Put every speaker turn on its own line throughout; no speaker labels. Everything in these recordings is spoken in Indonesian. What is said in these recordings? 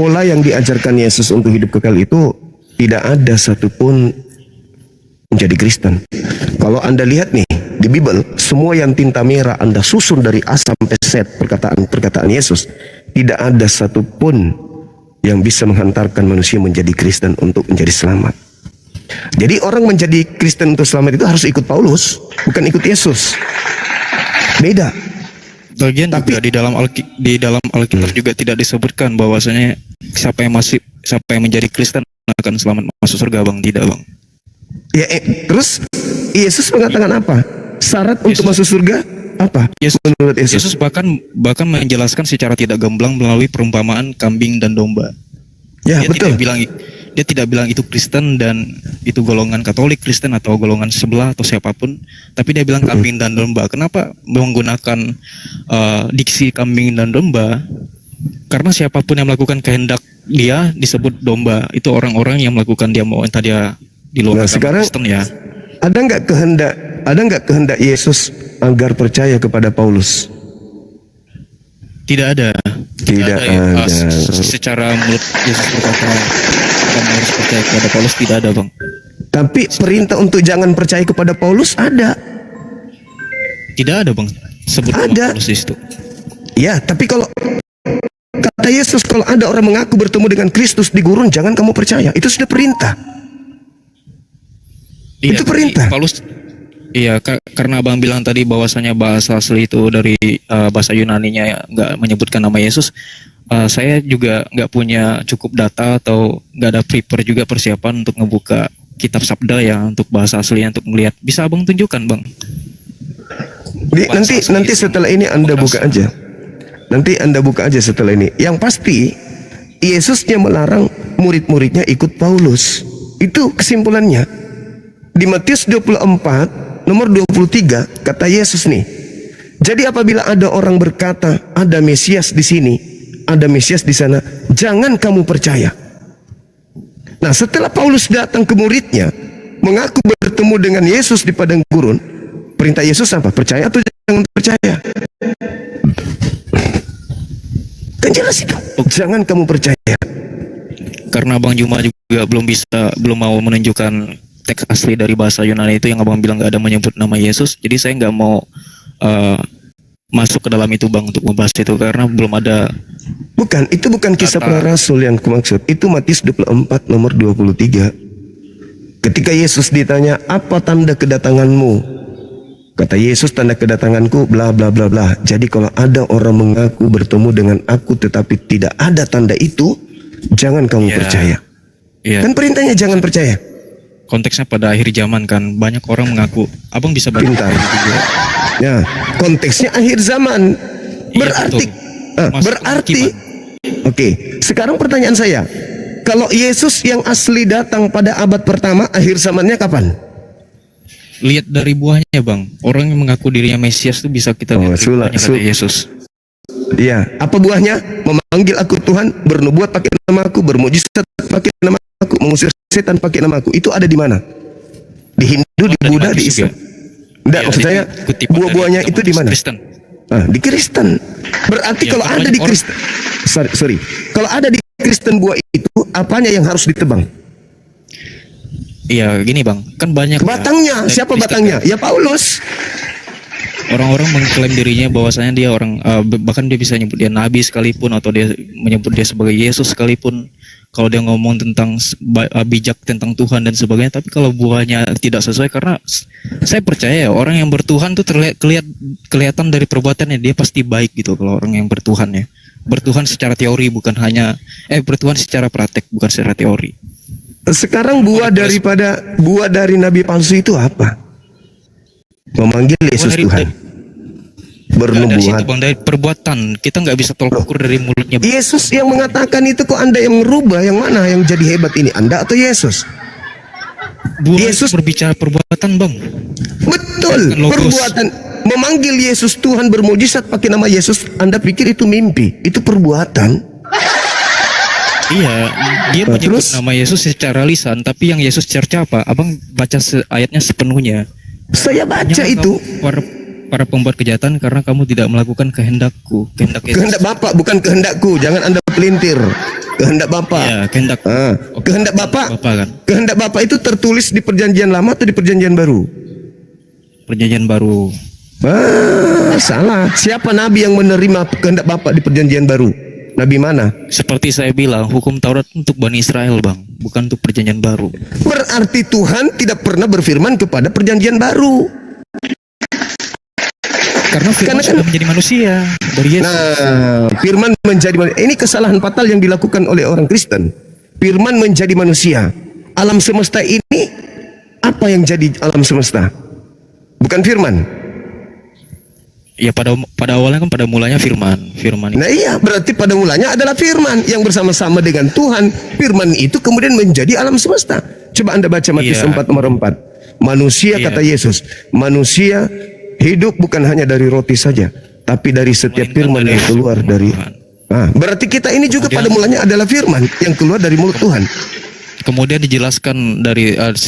pola yang diajarkan Yesus untuk hidup kekal itu tidak ada satupun menjadi Kristen. Kalau Anda lihat nih di Bible, semua yang tinta merah Anda susun dari A sampai Z perkataan Yesus, tidak ada satupun yang bisa menghantarkan manusia menjadi Kristen untuk menjadi selamat. Jadi orang menjadi Kristen untuk selamat itu harus ikut Paulus, bukan ikut Yesus. Beda.
Bagian juga di dalam Alkitab juga tidak disebutkan bahwasanya siapa yang menjadi Kristen akan selamat masuk surga, Bang. Tidak, Bang.
Ya, terus Yesus mengatakan apa? Syarat untuk masuk surga apa? Menurut Yesus.
Yesus bahkan menjelaskan secara tidak gamblang melalui perumpamaan kambing dan domba.
Ya, betul.
Dia tidak bilang itu Kristen dan itu golongan Katolik Kristen atau golongan sebelah atau siapapun, tapi dia bilang kambing dan domba. Kenapa menggunakan diksi kambing dan domba? Karena siapapun yang melakukan kehendak dia disebut domba. Itu orang-orang yang melakukan dia mau entah dia di luar agama Kristen ya.
Ada nggak kehendak Yesus agar percaya kepada Paulus?
Tidak ada.
Tidak ada.
Secara mulut Yesus berkata kamu harus percaya kepada Paulus, tidak ada, Bang.
Tapi perintah untuk jangan percaya kepada Paulus ada.
Tidak ada, Bang. Sebut
ada.
Paulus itu.
Ya, tapi kalau kata Yesus, kalau ada orang mengaku bertemu dengan Kristus di gurun, jangan kamu percaya. Itu sudah perintah.
Iya,
itu perintah.
Paulus, iya, karena Abang bilang tadi bahwasanya bahasa asli itu dari bahasa Yunaninya ya, nggak menyebutkan nama Yesus. Saya juga nggak punya cukup data atau nggak ada prepare juga persiapan untuk ngebuka kitab sabda ya untuk bahasa aslinya untuk melihat. Bisa Abang tunjukkan, Bang?
Nanti setelah ini Anda buka aja. Nanti Anda buka aja setelah ini. Yang pasti Yesusnya melarang murid-muridnya ikut Paulus. Itu kesimpulannya. Di Matius 24 nomor 23 kata Yesus nih. Jadi apabila ada orang berkata ada Mesias di sini, ada Mesias di sana, jangan kamu percaya. Nah, setelah Paulus datang ke muridnya, mengaku bertemu dengan Yesus di padang gurun, perintah Yesus apa? Percaya atau jangan percaya? Kan jelas itu. Jangan kamu percaya.
Karena Bang Juma juga belum mau menunjukkan teks asli dari bahasa Yunani itu yang Abang bilang nggak ada menyebut nama Yesus. Jadi saya nggak mau masuk ke dalam itu, Bang, untuk membahas itu karena belum ada.
Bukan, itu bukan kisah para rasul yang kumaksud. Itu Matius 24 nomor 23. Ketika Yesus ditanya, apa tanda kedatanganmu? Kata Yesus, tanda kedatanganku bla bla bla bla. Jadi kalau ada orang mengaku bertemu dengan aku tetapi tidak ada tanda itu, jangan kamu percaya. Kan perintahnya jangan percaya.
Konteksnya pada akhir zaman kan, banyak orang mengaku. Abang bisa
pintar. Ya, konteksnya akhir zaman. Berarti, Oke, sekarang pertanyaan saya, kalau Yesus yang asli datang pada abad pertama, akhir zamannya kapan?
Lihat dari buahnya, Bang. Orang yang mengaku dirinya Mesias itu bisa kita lihat dari buahnya kata Yesus.
Iya, apa buahnya? Memanggil aku Tuhan, bernubuat pakai nama aku, bermujizat pakai nama aku, mengusir setan pakai nama aku. Itu ada di mana? Di Hindu, di Buddha, di Islam. Enggak, maksud saya buah-buahnya itu di mana? Di Kristen. Berarti kalau ada di Kristen, sorry, kalau ada di Kristen buah itu, apanya yang harus ditebang?
Iya, gini, Bang, kan banyak.
Batangnya, siapa batangnya? Ya Paulus.
Orang-orang mengklaim dirinya bahwasanya dia orang, bahkan dia bisa nyebut dia nabi sekalipun atau dia menyebut dia sebagai Yesus sekalipun. Kalau dia ngomong tentang bijak tentang Tuhan dan sebagainya, tapi kalau buahnya tidak sesuai, karena saya percaya orang yang bertuhan tuh kelihatan dari perbuatannya, dia pasti baik gitu. Kalau orang yang bertuhan ya, bertuhan secara teori bukan hanya bertuhan secara praktek bukan secara teori.
Sekarang buah dari nabi palsu itu apa? Memanggil Yesus Tuhan, bernubuat.
Dari perbuatan kita nggak bisa tolak ukur dari mulutnya.
Yesus yang mengatakan itu, kok Anda yang merubah? Yang mana yang jadi hebat ini, Anda atau Yesus?
Yesus berbicara perbuatan, Bang.
Betul, perbuatan. Memanggil Yesus Tuhan, bermujizat pakai nama Yesus, Anda pikir itu mimpi? Itu perbuatan.
Iya, dia menyebut nama Yesus secara lisan, tapi yang Yesus cerca apa? Abang baca ayatnya sepenuhnya.
Saya baca itu.
Para pembuat kejahatan, karena kamu tidak melakukan kehendakku. Kehendak
Bapak, bukan kehendakku. Jangan Anda pelintir. kehendak Bapa.
Ya, kehendak
Kehendak Bapa.
Bapa kan.
Kehendak Bapa itu tertulis di Perjanjian Lama atau di Perjanjian Baru?
Perjanjian baru.
Salah. Siapa nabi yang menerima kehendak Bapa di Perjanjian Baru? Nabi mana?
Seperti saya bilang, hukum Taurat untuk Bani Israel, Bang, bukan untuk perjanjian baru.
Berarti Tuhan tidak pernah berfirman kepada Perjanjian Baru.
Karena firman sudah menjadi manusia dari Yesus.
Nah, firman menjadi manusia. Ini kesalahan fatal yang dilakukan oleh orang Kristen. Firman menjadi manusia. Alam semesta ini, apa yang jadi alam semesta? Bukan firman.
Ya pada awalnya kan pada mulanya firman itu.
Nah iya, berarti pada mulanya adalah firman yang bersama-sama dengan Tuhan. Firman itu kemudian menjadi alam semesta. Coba Anda baca Matius 4 nomor 4. Manusia, kata Yesus, manusia hidup bukan hanya dari roti saja, tapi dari setiap firman yang keluar dari berarti kita ini juga pada mulanya adalah firman yang keluar dari mulut Tuhan.
Kemudian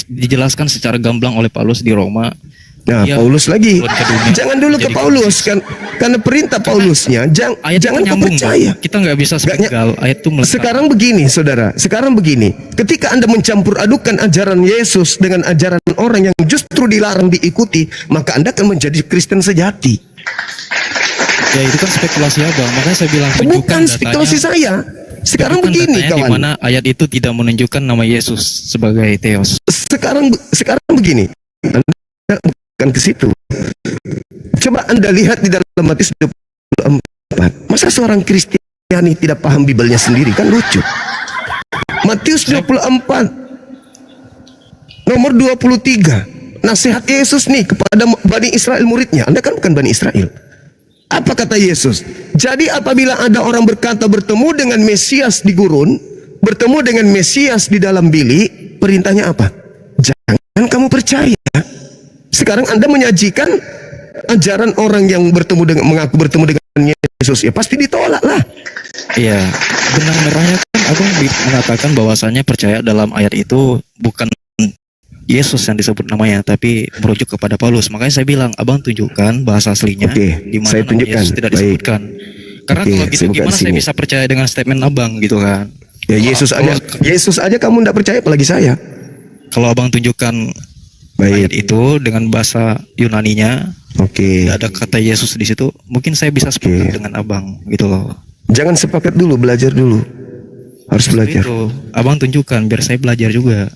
dijelaskan secara gamblang oleh Paulus di Roma.
Nah, Paulus lagi. Jangan dulu ke Paulus kan, karena perintah Paulusnya jangan kau percaya.
Kita nggak bisa sepegal ayat itu melekat.
Sekarang begini, saudara. Sekarang begini. Ketika Anda mencampur adukan ajaran Yesus dengan ajaran orang yang justru dilarang diikuti, maka Anda akan menjadi Kristen sejati.
Ya itu kan spekulasi Abang. Makanya saya bilang
bukan spekulasi saya. Sekarang begini, kawan.
Di mana ayat itu tidak menunjukkan nama Yesus sebagai Theos.
Sekarang begini. Anda bukan ke situ. Coba Anda lihat di dalam Matius 24. Masa seorang Kristiani tidak paham Bibelnya sendiri? Kan lucu. Matius 24 nomor 23. Nasihat Yesus nih kepada Bani Israel muridnya. Anda kan bukan Bani Israel. Apa kata Yesus? Jadi apabila ada orang berkata bertemu dengan Mesias di gurun, bertemu dengan Mesias di dalam bilik, perintahnya apa? Jangan kamu percaya. Sekarang Anda menyajikan ajaran orang yang mengaku bertemu dengan Yesus, ya pasti ditolak lah.
Iya, benang merahnya kan Abang mengatakan bahwasanya percaya dalam ayat itu bukan Yesus yang disebut namanya, tapi merujuk kepada Paulus. Makanya saya bilang, Abang tunjukkan bahasa aslinya di mana
saya tunjukkan.
Yesus tidak disebutkan. Karena kalau gitu gimana saya bisa percaya dengan statement Abang gitu kan?
Ya Yesus aja kamu tidak percaya, apalagi saya.
Kalau Abang tunjukkan ayat itu dengan bahasa Yunaninya, tidak ada kata Yesus di situ, mungkin saya bisa sepakat dengan Abang gitu loh.
Jangan sepakat dulu, belajar dulu. Harus belajar.
Itu, Abang tunjukkan biar saya belajar juga.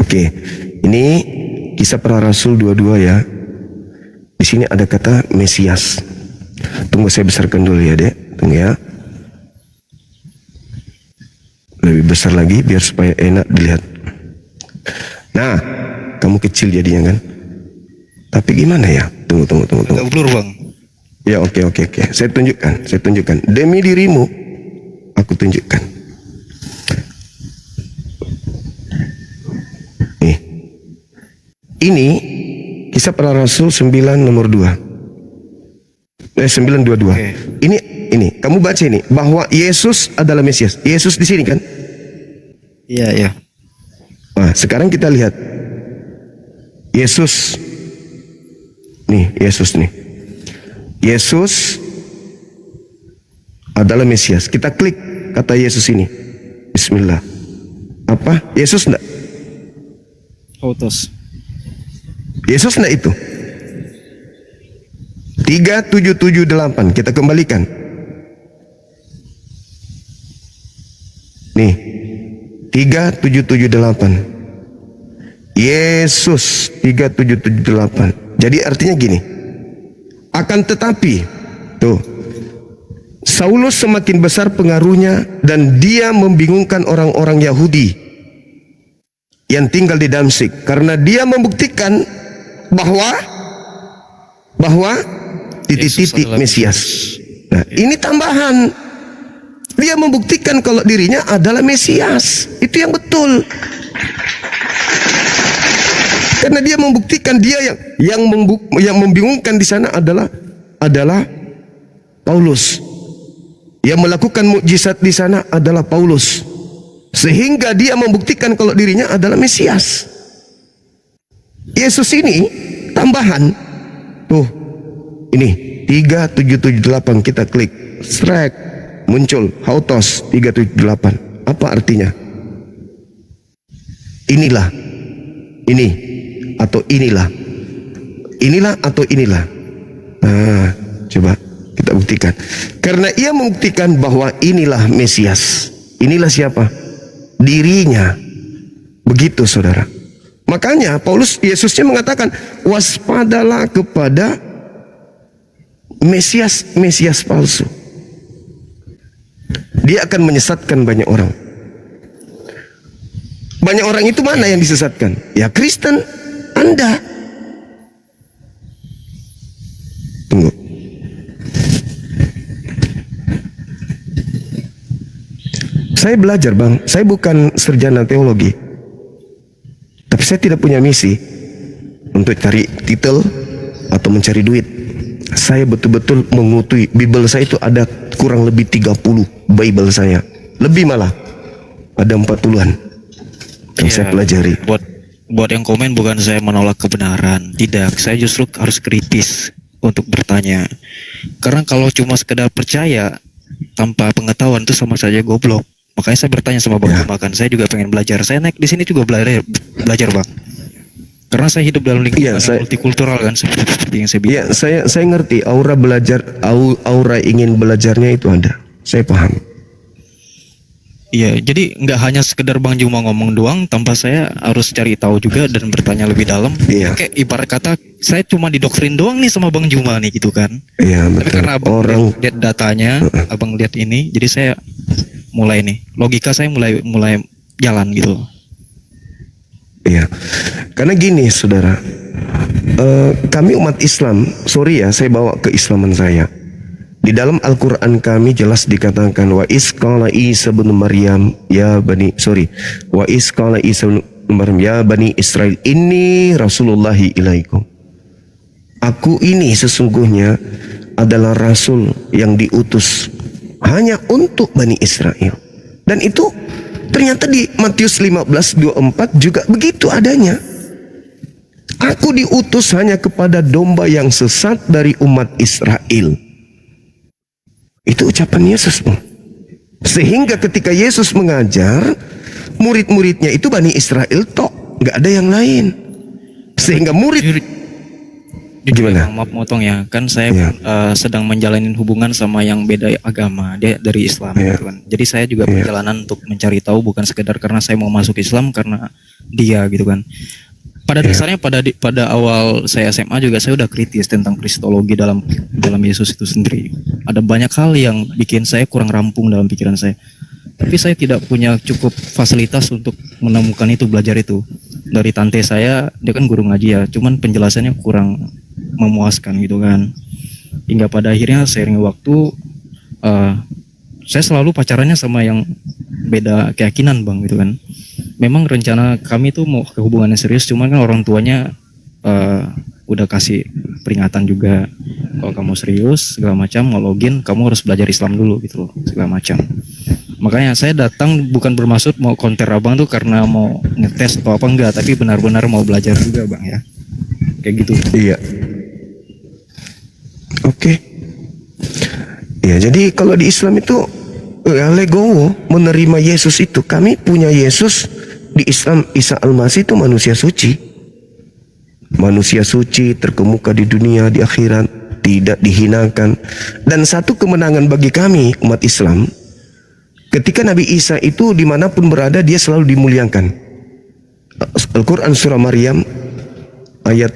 Ini Kisah Para Rasul 22 ya. Di sini ada kata Mesias. Tunggu saya besarkan dulu ya, Dek. Tunggu ya. Lebih besar lagi biar supaya enak dilihat. Nah, kamu kecil jadinya kan. Tapi gimana ya? Tunggu.
Agak blur, Bang.
Ya, oke. Saya tunjukkan. Demi dirimu aku tunjukkan. Ini Kisah Para Rasul 9 nomor 2. 9:22. Ini kamu baca ini bahwa Yesus adalah Mesias. Yesus di sini kan?
Iya.
Nah, sekarang kita lihat Yesus nih. Yesus adalah Mesias. Kita klik kata Yesus ini. Bismillah. Apa? Yesus enggak?
Autos.
Yesus enggak itu? 3778 kita kembalikan. Nih 3778 Yesus 3778. Jadi artinya gini. Akan tetapi tuh Saulus semakin besar pengaruhnya dan dia membingungkan orang-orang Yahudi yang tinggal di Damsyik karena dia membuktikan bahwa titik-titik Mesias. Nah, ini tambahan. Dia membuktikan kalau dirinya adalah Mesias. Itu yang betul. Karena dia membuktikan yang membingungkan di sana adalah Paulus. Yang melakukan mukjizat di sana adalah Paulus. Sehingga dia membuktikan kalau dirinya adalah Mesias. Yesus ini tambahan. Tuh. Ini 3778 kita klik. Strike. muncul Hautos 378. Apa artinya? Inilah, ini, atau inilah, inilah atau inilah. Nah, coba kita buktikan. Karena ia membuktikan bahwa inilah Mesias. Inilah siapa? Dirinya. Begitu saudara. Makanya Yesusnya mengatakan, waspadalah kepada Mesias palsu. Dia akan menyesatkan banyak orang. Banyak orang itu mana yang disesatkan? Ya Kristen, Anda. Tunggu. Saya belajar bang, saya bukan sarjana teologi. Tapi saya tidak punya misi untuk cari titel atau mencari duit. Saya betul-betul mengutui Bible saya itu ada kurang lebih 30 Bible saya. Lebih malah. Ada 40-an yang saya pelajari.
Buat yang komen, bukan saya menolak kebenaran. Tidak, saya justru harus kritis untuk bertanya. Karena kalau cuma sekedar percaya tanpa pengetahuan itu sama saja goblok. Makanya saya bertanya sama Bang Makan. Saya juga pengen belajar. Saya naik di sini juga belajar Bang. Karena saya hidup dalam lingkungan multikultural kan, seperti yang saya bilang.
Iya, saya ngerti aura belajar, aura ingin belajarnya itu ada. Saya paham.
Iya, jadi nggak hanya sekedar Bang Juma ngomong doang, tanpa saya harus cari tahu juga dan bertanya lebih dalam.
Iya.
Kayak ibarat kata saya cuma didoktrin doang nih sama Bang Juma nih gitu kan.
Iya,
Tapi
betul.
karena Abang lihat datanya, Abang lihat ini, jadi saya mulai nih, logika saya mulai jalan gitu.
Iya, karena gini saudara, kami umat Islam, sorry ya saya bawa keislaman saya. Di dalam Al-Quran kami jelas dikatakan wa isqala Isa bin Maryam wa isqala Isa bin Maryam ya bani Israel ini Rasulullahi ilaikum. Aku ini sesungguhnya adalah rasul yang diutus hanya untuk Bani Israel. Dan itu ternyata di Matius 15:24 juga begitu adanya. Aku diutus hanya kepada domba yang sesat dari umat Israel. Itu ucapan Yesus. Sehingga ketika Yesus mengajar, murid-muridnya itu Bani Israel tok, nggak ada yang lain. Sehingga murid gimana?
Maaf motong ya, kan saya sedang menjalani hubungan sama yang beda agama, dia dari Islam gitu kan. Jadi saya juga perjalanan untuk mencari tahu, bukan sekedar karena saya mau masuk Islam, karena dia gitu kan. Pada dasarnya pada awal saya SMA juga saya udah kritis tentang kristologi dalam Yesus itu sendiri. Ada banyak hal yang bikin saya kurang rampung dalam pikiran saya. Tapi saya tidak punya cukup fasilitas untuk menemukan itu, belajar itu. Dari tante saya, dia kan guru ngaji ya, cuman penjelasannya kurang memuaskan gitu kan. Hingga pada akhirnya seiring waktu saya selalu pacarannya sama yang beda keyakinan bang gitu kan. Memang rencana kami tuh mau ke hubungan yang serius, cuman kan orang tuanya udah kasih peringatan juga, kalau kamu serius segala macam mau login, kamu harus belajar Islam dulu gitu loh, segala macam. Makanya saya datang bukan bermaksud mau konter abang tuh karena mau ngetes atau apa, enggak, tapi benar-benar mau belajar juga bang ya, kayak gitu.
Iya. Oke. Ya, jadi kalau di Islam itu legowo menerima Yesus itu. Kami punya Yesus di Islam, Isa Al-Masih itu manusia suci. Manusia suci terkemuka di dunia, di akhirat, tidak dihinakan. Dan satu kemenangan bagi kami umat Islam, ketika Nabi Isa itu dimanapun berada dia selalu dimuliakan. Al-Quran surah Maryam ayat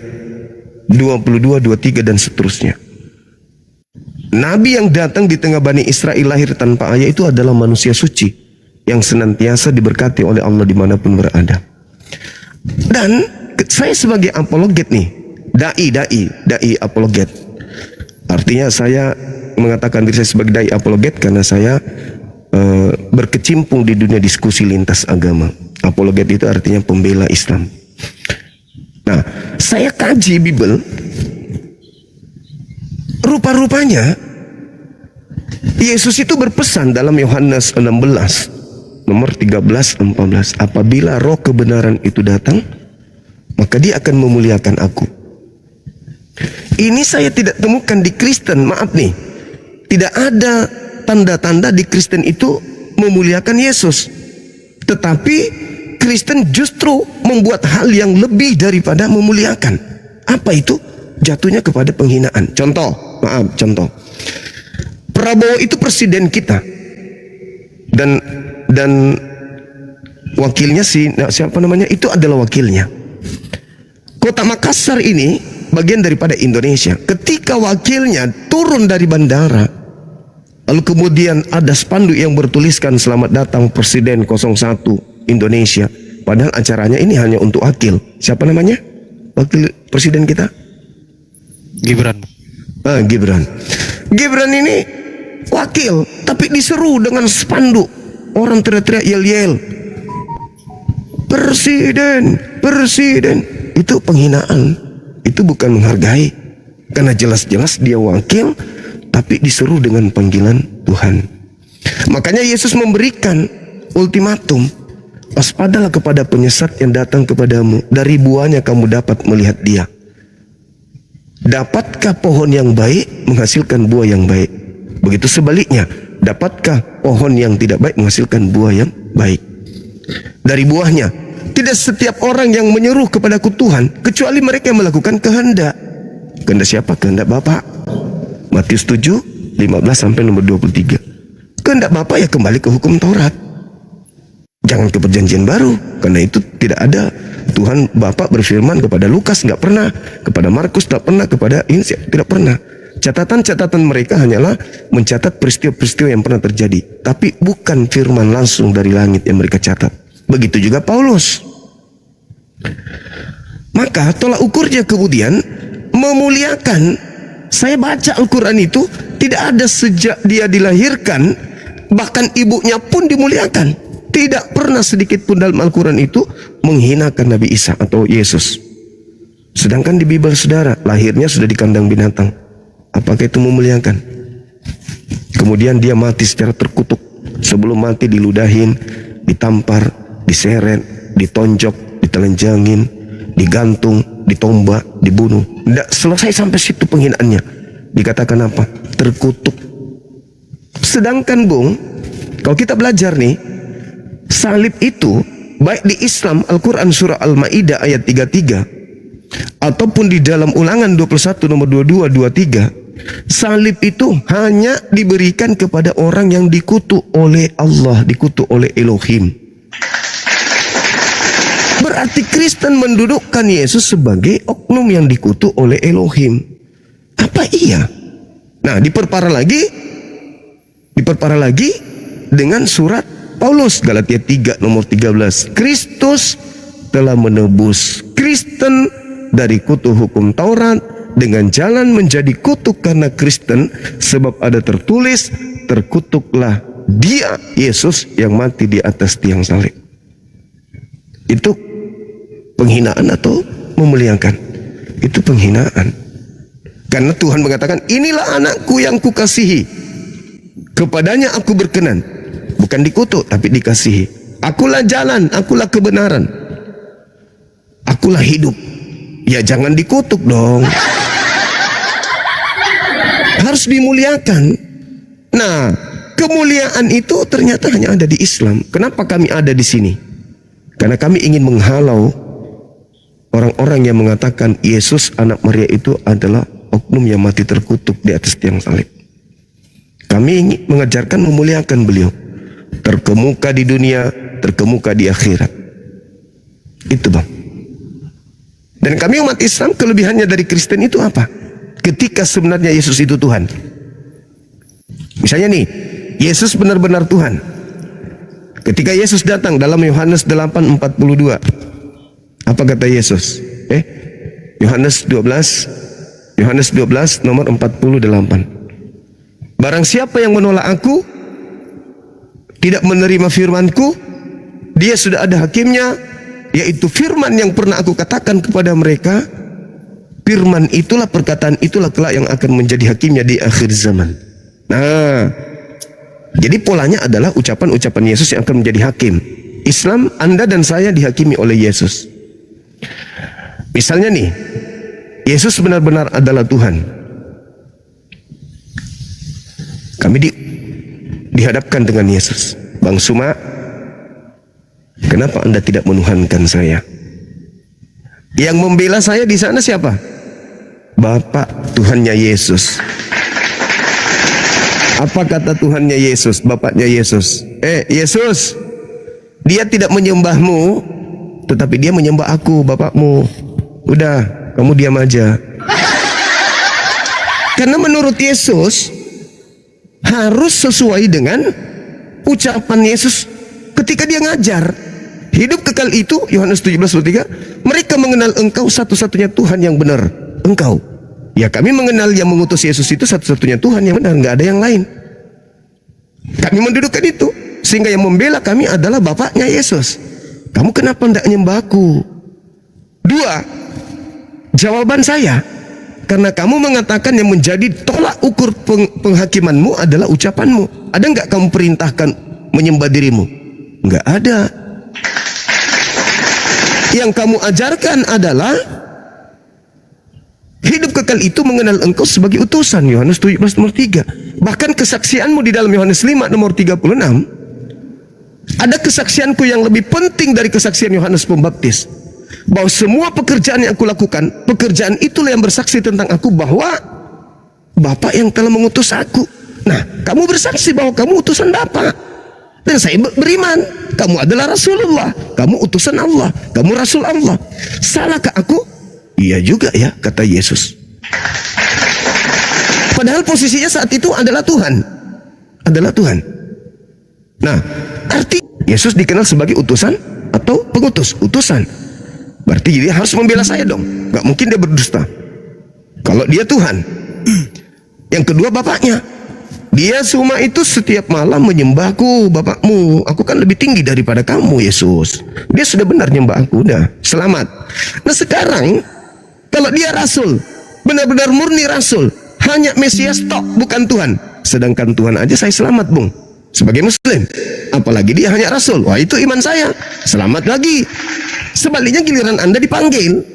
22, 23 dan seterusnya. Nabi yang datang di tengah Bani Israel lahir tanpa ayah itu adalah manusia suci yang senantiasa diberkati oleh Allah dimanapun berada. Dan saya sebagai apologet nih, dai apologet. Artinya saya mengatakan diri saya sebagai dai apologet karena saya berkecimpung di dunia diskusi lintas agama. Apologet itu artinya pembela Islam. Nah, saya kaji Bible. Rupa-rupanya Yesus itu berpesan dalam Yohanes 16 nomor 13-14, apabila roh kebenaran itu datang, maka dia akan memuliakan aku. Ini saya tidak temukan di Kristen, maaf nih. Tidak ada tanda-tanda di Kristen itu memuliakan Yesus. Tetapi Kristen justru membuat hal yang lebih daripada memuliakan. Apa itu? Jatuhnya kepada penghinaan. Contoh. Prabowo itu presiden kita. Dan wakilnya siapa namanya? Itu adalah wakilnya. Kota Makassar ini bagian daripada Indonesia. Ketika wakilnya turun dari bandara, lalu kemudian ada spanduk yang bertuliskan selamat datang Presiden 01 Indonesia. Padahal acaranya ini hanya untuk wakil. Siapa namanya? Wakil presiden kita?
Gibran.
Gibran. Gibran ini wakil, tapi diseru dengan spanduk. Orang teriak-teriak yel-yel. Presiden, presiden. Itu penghinaan. Itu bukan menghargai. Karena jelas-jelas dia wakil, tapi diseru dengan panggilan Tuhan. Makanya Yesus memberikan ultimatum. Waspadalah kepada penyesat yang datang kepadamu. Dari buahnya kamu dapat melihat dia. Dapatkah pohon yang baik menghasilkan buah yang baik? Begitu sebaliknya, dapatkah pohon yang tidak baik menghasilkan buah yang baik? Dari buahnya. Tidak setiap orang yang menyeru kepadaku Tuhan, kecuali mereka yang melakukan kehendak. Kehendak siapa? Kehendak Bapa. Matius 7, 15 sampai nomor 23. Kehendak Bapa ya kembali ke hukum Taurat. Jangan ke perjanjian baru, karena itu tidak ada. Tuhan Bapa berfirman kepada Lukas nggak pernah, kepada Markus nggak pernah, kepada Insia tidak pernah. Catatan-catatan mereka hanyalah mencatat peristiwa-peristiwa yang pernah terjadi, tapi bukan firman langsung dari langit yang mereka catat. Begitu juga Paulus. Maka tolak ukurnya kemudian memuliakan. Saya baca Al-Quran itu tidak ada sejak dia dilahirkan, bahkan ibunya pun dimuliakan. Tidak pernah sedikit pun dalam Al-Quran itu menghinakan Nabi Isa atau Yesus. Sedangkan di Bible saudara, lahirnya sudah di kandang binatang. Apakah itu memuliakan? Kemudian dia mati secara terkutuk. Sebelum mati diludahin, ditampar, diseret, ditonjok, ditelanjangin, digantung, ditombak, dibunuh. Tidak selesai sampai situ penghinaannya. Dikatakan apa? Terkutuk. Sedangkan Bung, kalau kita belajar nih, salib itu baik di Islam Al-Quran surah Al-Ma'idah ayat 33 ataupun di dalam Ulangan 21 nomor 22 23, salib itu hanya diberikan kepada orang yang dikutuk oleh Allah, dikutuk oleh Elohim. Berarti Kristen mendudukkan Yesus sebagai oknum yang dikutuk oleh Elohim. Apa iya? Nah, diperparah lagi dengan surat Paulus Galatia 3 nomor 13. Kristus telah menebus Kristen dari kutuk hukum Taurat dengan jalan menjadi kutuk karena Kristen, sebab ada tertulis, terkutuklah dia Yesus yang mati di atas tiang salib. Itu penghinaan atau memuliakan? Itu penghinaan. Karena Tuhan mengatakan, inilah anakku yang kukasihi, kepadanya aku berkenan. Bukan dikutuk, tapi dikasihi. Akulah jalan, akulah kebenaran, akulah hidup. Ya jangan dikutuk dong. Harus dimuliakan. Nah, kemuliaan itu ternyata hanya ada di Islam. Kenapa kami ada di sini? Karena kami ingin menghalau orang-orang yang mengatakan Yesus anak Maria itu adalah oknum yang mati terkutuk di atas tiang salib. Kami ingin mengajarkan memuliakan beliau. Terkemuka di dunia, terkemuka di akhirat. Itu Bang. Dan kami umat Islam, kelebihannya dari Kristen itu apa? Ketika sebenarnya Yesus itu Tuhan. Misalnya nih, Yesus benar-benar Tuhan. Ketika Yesus datang dalam Yohanes 8:42, apa kata Yesus? Yohanes 12 nomor 48. Barang siapa yang menolak aku, tidak menerima firmanku, dia sudah ada hakimnya, yaitu firman yang pernah aku katakan kepada mereka. Firman itulah, perkataan itulah kelak yang akan menjadi hakimnya di akhir zaman. Nah, jadi polanya adalah ucapan-ucapan Yesus yang akan menjadi hakim. Islam, Anda dan saya dihakimi oleh Yesus. Misalnya nih, Yesus benar-benar adalah Tuhan. Kami dihadapkan dengan Yesus. Bang Suma, kenapa Anda tidak menuhankan saya? Yang membela saya di sana siapa? Bapak Tuhannya Yesus. Apa kata Tuhannya Yesus, Bapaknya Yesus? Yesus, dia tidak menyembahmu, tetapi dia menyembah aku, Bapakmu. Udah, kamu diam aja. Karena menurut Yesus harus sesuai dengan ucapan Yesus ketika dia ngajar. Hidup kekal itu, Yohanes 17:3, mereka mengenal engkau satu-satunya Tuhan yang benar, engkau. Ya, kami mengenal yang mengutus Yesus itu satu-satunya Tuhan yang benar, nggak ada yang lain. Kami mendudukkan itu, sehingga yang membela kami adalah Bapaknya Yesus. Kamu kenapa tidak nyembah aku? 2, jawaban saya, karena kamu mengatakan yang menjadi tolak ukur penghakimanmu adalah ucapanmu. Ada nggak kamu perintahkan menyembah dirimu? Nggak ada. Yang kamu ajarkan adalah hidup kekal itu mengenal engkau sebagai utusan, Yohanes 17:3. Bahkan kesaksianmu di dalam Yohanes 5:36, ada kesaksianku yang lebih penting dari kesaksian Yohanes Pembaptis, bahwa semua pekerjaan yang aku lakukan, pekerjaan itulah yang bersaksi tentang aku bahwa Bapa yang telah mengutus aku. Nah, kamu bersaksi bahwa kamu utusan Bapa. Dan saya beriman, kamu adalah Rasulullah, kamu utusan Allah, kamu Rasul Allah. Salahkah aku? Iya juga ya, kata Yesus. Padahal posisinya saat itu adalah Tuhan. Adalah Tuhan. Nah, arti Yesus dikenal sebagai utusan atau pengutus? Utusan. Berarti dia harus membela saya dong. Gak mungkin dia berdusta kalau dia Tuhan. Yang kedua, Bapaknya. Dia semua itu setiap malam menyembahku, Bapakmu. Aku kan lebih tinggi daripada kamu, Yesus. Dia sudah benar nyembah aku, udah selamat. Nah sekarang, kalau dia Rasul, benar-benar murni Rasul, hanya Mesias tok, bukan Tuhan. Sedangkan Tuhan aja saya selamat, Bung, sebagai Muslim. Apalagi dia hanya Rasul. Wah, itu iman saya, selamat lagi. Sebaliknya giliran Anda dipanggil,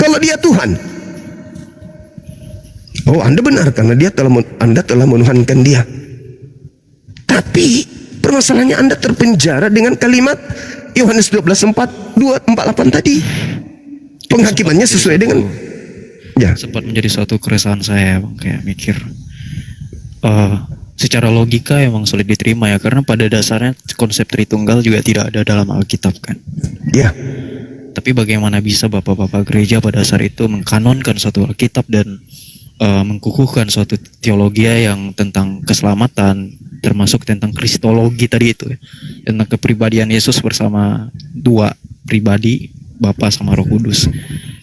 kalau dia Tuhan, oh, Anda benar karena Anda telah menuhankan dia. Tapi permasalahannya Anda terpenjara dengan kalimat Yohanes 12:4-2-48 tadi. Penghakimannya sesuai dengan
sempat menjadi suatu keresahan saya, Bang, kayak mikir secara logika emang sulit diterima ya, karena pada dasarnya konsep Tritunggal juga tidak ada dalam Alkitab kan.
Ya.
Tapi bagaimana bisa bapak-bapak gereja pada saat itu mengkanonkan suatu Alkitab dan mengkukuhkan suatu teologi yang tentang keselamatan, termasuk tentang kristologi tadi itu ya, tentang kepribadian Yesus bersama dua pribadi, Bapa sama Roh Kudus,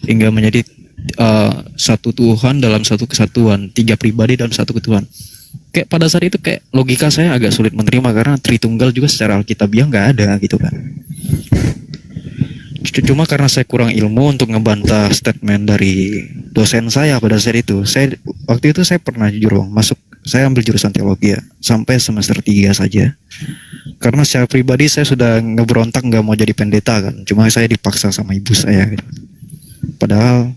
hingga menjadi satu Tuhan dalam satu kesatuan, tiga pribadi dalam satu ketuhan. Kayak pada saat itu kayak logika saya agak sulit menerima karena Tritunggal juga secara alkitabiah nggak ada gitu kan. Cuma karena saya kurang ilmu untuk ngebantah statement dari dosen saya pada saat itu. Waktu itu saya pernah jujur, Bang, saya ambil jurusan teologi ya, sampai semester 3 saja. Karena secara pribadi saya sudah ngeberontak nggak mau jadi pendeta kan. Cuma saya dipaksa sama ibu saya gitu. Padahal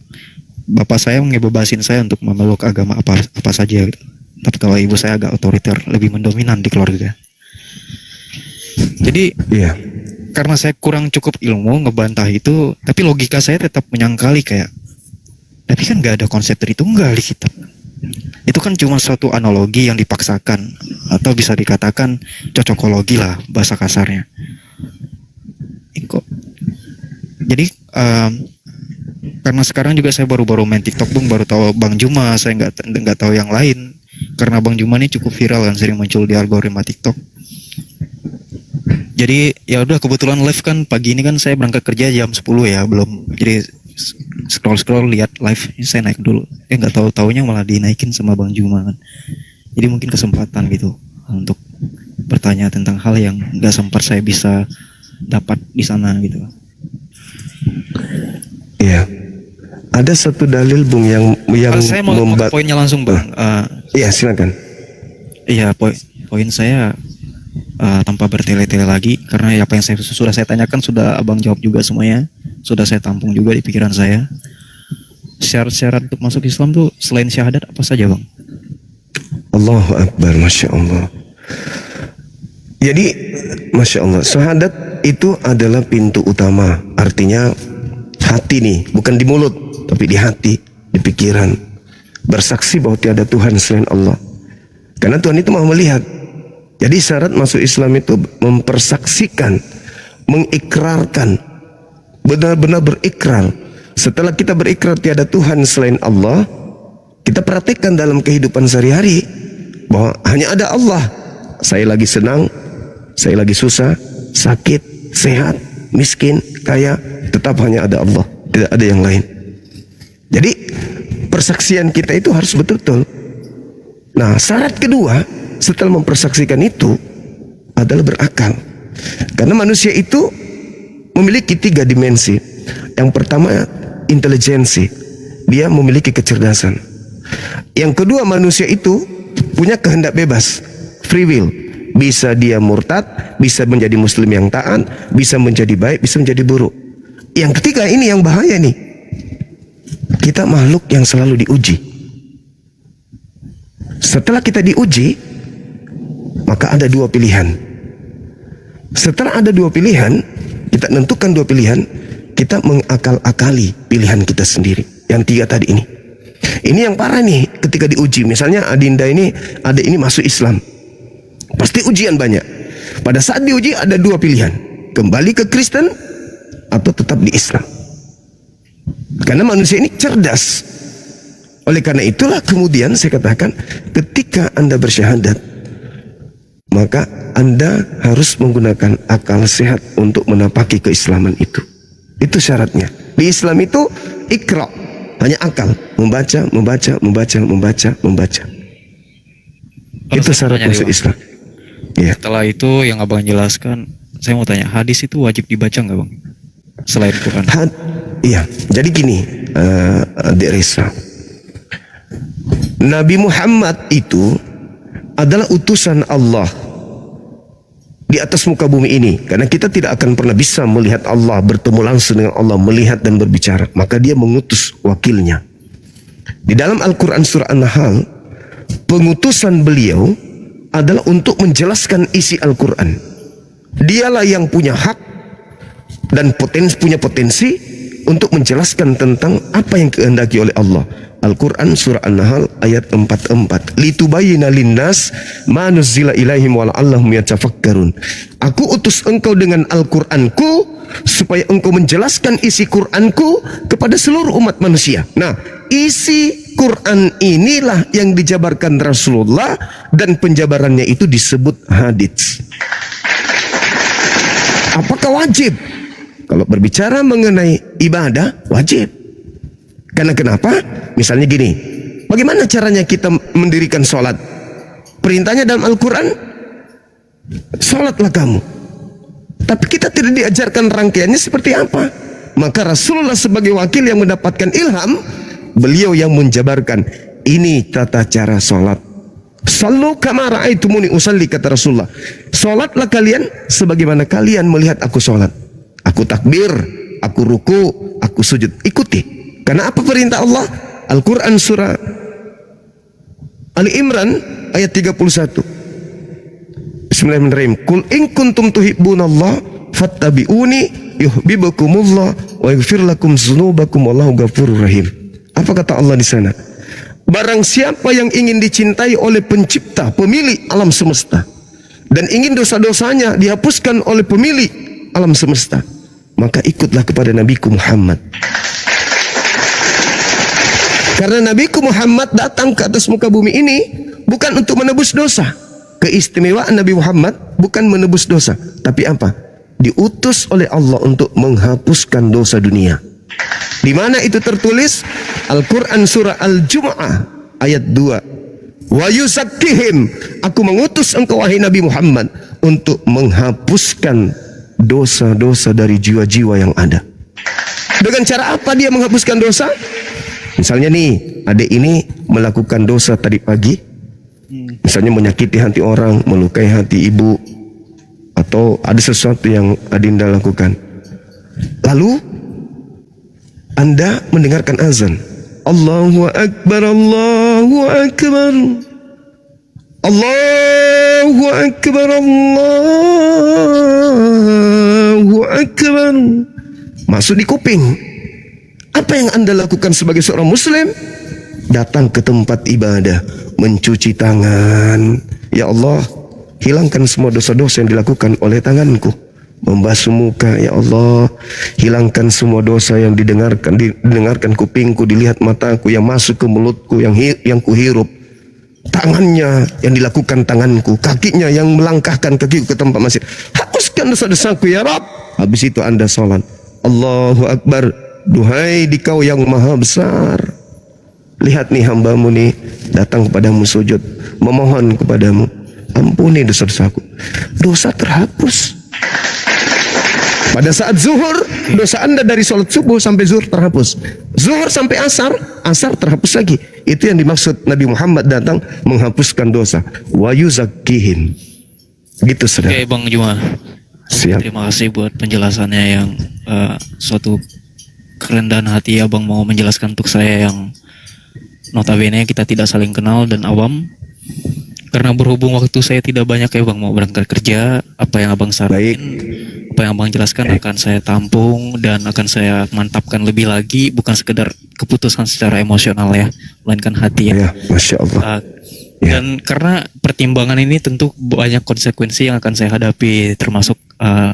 bapak saya ngebebasin saya untuk memeluk agama apa saja gitu. Tapi kalau ibu saya agak otoriter, lebih mendominan di keluarga. Jadi karena saya kurang cukup ilmu ngebantah itu, tapi logika saya tetap menyangkali kayak, tapi kan nggak ada konsep Tritunggal di kitab. Itu kan cuma suatu analogi yang dipaksakan, atau bisa dikatakan cocokologi lah bahasa kasarnya. Kok jadi karena sekarang juga saya baru main TikTok, Bung, baru tahu Bang Juma, saya nggak tahu yang lain. Karena Bang Juma ini cukup viral kan, sering muncul di algoritma TikTok. Jadi ya udah, kebetulan live kan pagi ini kan saya berangkat kerja jam 10 ya, belum. Jadi scroll lihat live, saya naik dulu. Nggak tahu taunya malah dinaikin sama Bang Juma kan. Jadi mungkin kesempatan gitu untuk bertanya tentang hal yang nggak sempat saya bisa dapat di sana gitu.
Iya. Ada satu dalil, Bung, yang
saya mau ke poinnya langsung, Bang.
Iya, silakan.
Iya, poin saya tanpa bertele-tele lagi, karena apa yang sudah saya tanyakan sudah Abang jawab juga semuanya, sudah saya tampung juga di pikiran saya. Syarat-syarat untuk masuk Islam tuh selain syahadat apa saja, Bang?
Allahu Akbar, Masya Allah. Jadi, Masya Allah, syahadat itu adalah pintu utama. Artinya hati nih, bukan di mulut, tapi di hati, di pikiran. Bersaksi bahwa tiada Tuhan selain Allah. Karena Tuhan itu mau melihat. Jadi syarat masuk Islam itu mempersaksikan, mengikrarkan, benar-benar berikrar. Setelah kita berikrar tiada Tuhan selain Allah, kita praktekkan dalam kehidupan sehari-hari bahwa hanya ada Allah. Saya lagi senang, saya lagi susah, sakit, sehat, miskin, kaya, tetap hanya ada Allah, tidak ada yang lain. Jadi persaksian kita itu harus betul-betul. Nah, syarat kedua setelah mempersaksikan itu adalah berakal. Karena manusia itu memiliki 3 dimensi. Yang pertama, intelijensi. Dia memiliki kecerdasan. Yang kedua, manusia itu punya kehendak bebas, free will. Bisa dia murtad, bisa menjadi muslim yang taat, bisa menjadi baik, bisa menjadi buruk. Yang ketiga ini yang bahaya nih. Kita makhluk yang selalu diuji. Setelah kita diuji, maka ada 2 pilihan. Setelah ada 2 pilihan, kita tentukan 2 pilihan, kita mengakal-akali pilihan kita sendiri. Yang 3 tadi ini. Ini yang parah nih ketika diuji. Misalnya Adinda ini, adik ini masuk Islam. Pasti ujian banyak. Pada saat diuji ada 2 pilihan. Kembali ke Kristen atau tetap di Islam. Karena manusia ini cerdas. Oleh karena itulah kemudian saya katakan, ketika Anda bersyahadat, maka Anda harus menggunakan akal sehat untuk menapaki keislaman itu. Itu syaratnya. Di Islam itu ikra, hanya akal, membaca. Itu syarat masuk Islam. Ya.
Setelah itu yang abang jelaskan, saya mau tanya, hadis itu wajib dibaca nggak bang? Selain Quran?
Iya. Jadi gini, Adik Reza, Nabi Muhammad itu adalah utusan Allah di atas muka bumi ini. Karena kita tidak akan pernah bisa melihat Allah, bertemu langsung dengan Allah, melihat dan berbicara. Maka dia mengutus wakilnya. Di dalam Al-Quran surah An-Nahl, pengutusan beliau adalah untuk menjelaskan isi Al-Quran. Dialah yang punya hak dan punya potensi untuk menjelaskan tentang apa yang kehendaki oleh Allah. Al-Quran surah An-Nahl ayat 44. Litubayyina linnas ma nuzzila ilaihim wa la'allahum yatafakkarun. Aku utus engkau dengan Al-Quranku supaya engkau menjelaskan isi Quranku kepada seluruh umat manusia. Nah, isi Quran inilah yang dijabarkan Rasulullah, dan penjabarannya itu disebut hadits. Apakah wajib? Kalau berbicara mengenai ibadah, wajib. Karena kenapa? Misalnya gini, bagaimana caranya kita mendirikan sholat? Perintahnya dalam Al-Quran, sholatlah kamu. Tapi kita tidak diajarkan rangkaiannya seperti apa. Maka Rasulullah sebagai wakil yang mendapatkan ilham, beliau yang menjabarkan, ini tata cara sholat. Sallu kama ra'aitumuni usalli, kata Rasulullah. Sholatlah kalian sebagaimana kalian melihat aku sholat. Aku takbir, aku ruku, aku sujud. Ikuti. Karena apa perintah Allah? Al-Quran surah Ali Imran ayat 31. Bismillahirrahmanirrahim. Qul in kuntum tuhibbunallah fattabi'uni yuhibbukumullah wa yaghfir lakum dzunubakum wallahu ghafurur rahim. Apa kata Allah di sana? Barang siapa yang ingin dicintai oleh pencipta, pemilik alam semesta, dan ingin dosa-dosanya dihapuskan oleh pemilik alam semesta, maka ikutlah kepada Nabiku Muhammad. Karena Nabiku Muhammad datang ke atas muka bumi ini bukan untuk menebus dosa. Keistimewaan Nabi Muhammad bukan menebus dosa, tapi apa? Diutus oleh Allah untuk menghapuskan dosa dunia. Di mana itu tertulis? Al-Quran surah Al-Jumu'ah ayat 2. Wa yuzakkihim, aku mengutus engkau wahai Nabi Muhammad untuk menghapuskan dosa-dosa dari jiwa-jiwa yang ada. Dengan cara apa dia menghapuskan dosa? Misalnya nih, adik ini melakukan dosa tadi pagi, misalnya menyakiti hati orang, melukai hati ibu, atau ada sesuatu yang Adinda lakukan. Lalu Anda mendengarkan azan, Allahu Akbar, Allahu Akbar, Allah Allahu Akbar, Allahu Akbar. Masuk di kuping. Apa yang Anda lakukan sebagai seorang muslim? Datang ke tempat ibadah, mencuci tangan. Ya Allah, hilangkan semua dosa-dosa yang dilakukan oleh tanganku. Membasuh muka, ya Allah, hilangkan semua dosa yang didengarkan kupingku, dilihat mataku, yang masuk ke mulutku, yang kuhirup. Tangannya yang dilakukan tanganku, kakinya yang melangkahkan kakiku ke tempat masjid. Hapuskan dosa-dosaku ya Rabb. Habis itu Anda salat. Allahu Akbar. Duhai Dikau yang maha besar, lihat nih hambamu nih datang kepadamu sujud, memohon kepadamu, ampuni dosa-dosaku. Dosa terhapus. Pada saat zuhur, dosa Anda dari sholat subuh sampai zuhur terhapus. Zuhur sampai asar, asar terhapus lagi. Itu yang dimaksud Nabi Muhammad datang menghapuskan dosa. Wa yuzakkihim. Gitu saudara.
Oke Bang Juma,
Siap.
terima kasih buat penjelasannya yang suatu kerendahan hati Abang mau menjelaskan untuk saya yang notabene kita tidak saling kenal dan awam. Karena berhubung waktu saya tidak banyak ya Bang, mau berangkat kerja, apa yang Abang saranin, apa yang Abang jelaskan akan saya tampung dan akan saya mantapkan lebih lagi, bukan sekedar keputusan secara emosional ya, melainkan hati ya.
Ya, Masya Allah.
Dan karena pertimbangan ini tentu banyak konsekuensi yang akan saya hadapi, termasuk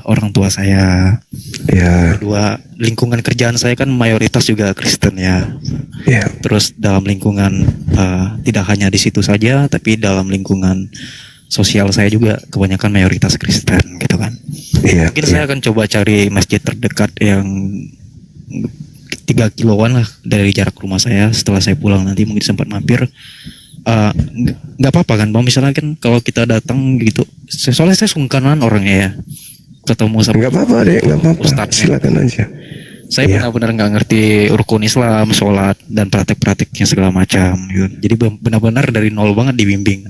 orang tua saya.
Ya.
Kedua, lingkungan kerjaan saya kan mayoritas juga Kristen ya.
Ya.
Terus dalam lingkungan tidak hanya di situ saja, tapi dalam lingkungan sosial saya juga kebanyakan mayoritas Kristen gitu kan.
Ya.
Mungkin saya akan coba cari masjid terdekat yang 3 kiloan lah dari jarak rumah saya. Setelah saya pulang nanti mungkin sempat mampir. Nggak apa-apa kan Bang, misalnya kan kalau kita datang gitu, soalnya saya sungkanan orangnya ya, ketemu sama
Nggak apa-apa deh, nggak apa-apa.
Ustadznya.
Silakan aja.
Saya
Iya.
benar-benar nggak ngerti rukun Islam, sholat dan praktek-prakteknya segala macam gitu. Jadi benar-benar dari nol banget dibimbing.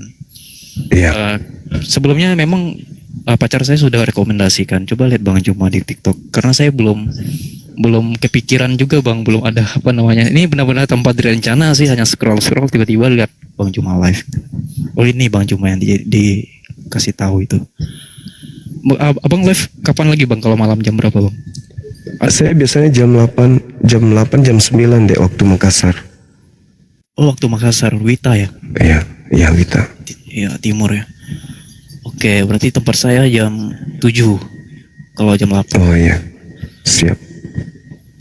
Iya.
Sebelumnya memang pacar saya sudah rekomendasikan, coba lihat Bang Juma di TikTok, karena saya belum kepikiran juga Bang, belum ada apa namanya. Ini benar-benar tanpa direncana sih, hanya scroll tiba-tiba lihat Bang Juma live. Oh ini Bang Juma yang dikasih tahu itu. Abang live kapan lagi Bang? Kalau malam jam berapa Bang?
Saya biasanya jam 8, jam 9 deh waktu Makassar.
Oh waktu Makassar, Wita ya?
Iya, iya Wita.
Iya timur ya. Oke, berarti tempat saya jam 7 kalau jam 8.
Oh iya, siap.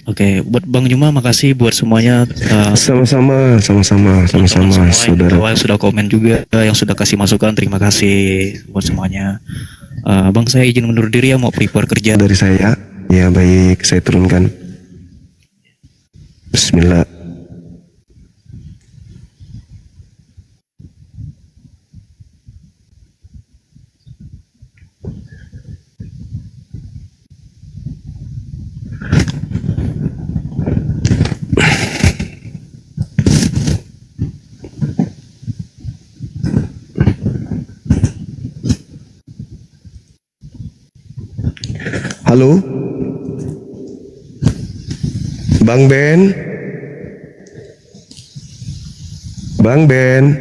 Oke, buat Bang Juma makasih buat semuanya.
Sama-sama,
Teman-teman
saudara.
yang sudah komen juga, yang sudah kasih masukan, terima kasih buat semuanya. Bang saya izin mundur diri ya, mau prepare kerja.
Dari saya, ya baik, saya turunkan. Bismillah. Halo, Bang Ben, Bang Ben,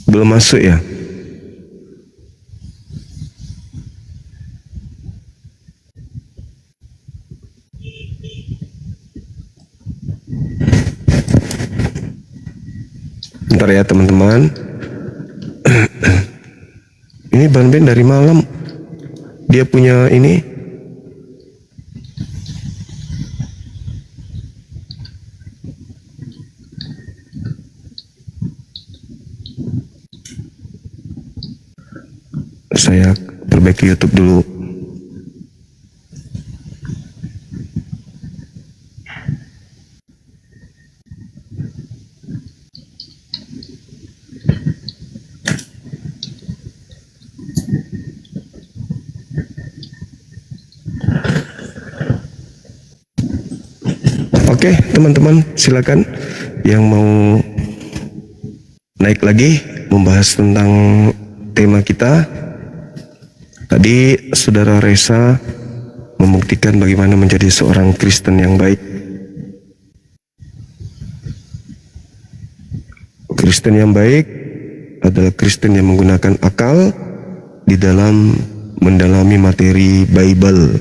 belum masuk ya? Bentar ya teman-teman. Ini Bang Ben dari malam. Dia punya ini. Saya perbaiki YouTube dulu. Oke, teman-teman, silakan yang mau naik lagi membahas tentang tema kita. Tadi Saudara Reza membuktikan bagaimana menjadi seorang Kristen yang baik. Kristen yang baik adalah Kristen yang menggunakan akal di dalam mendalami materi Bible.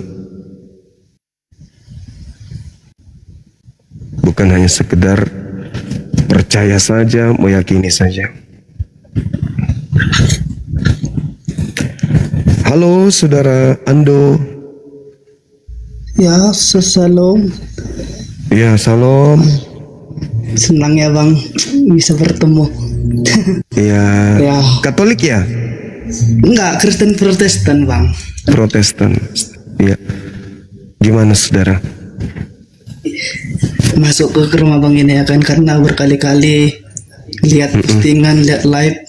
Bukan hanya sekedar percaya saja, meyakini saja. Halo saudara Ando.
Ya, salam.
Ya, salam.
Senang ya bang bisa bertemu.
Ya,
Ya.
Katolik ya?
Enggak, Kristen Protestan bang.
Protestan. Ya. Gimana saudara?
Masuk ke rumah bang ini ya kan, karena berkali-kali lihat postingan, lihat live,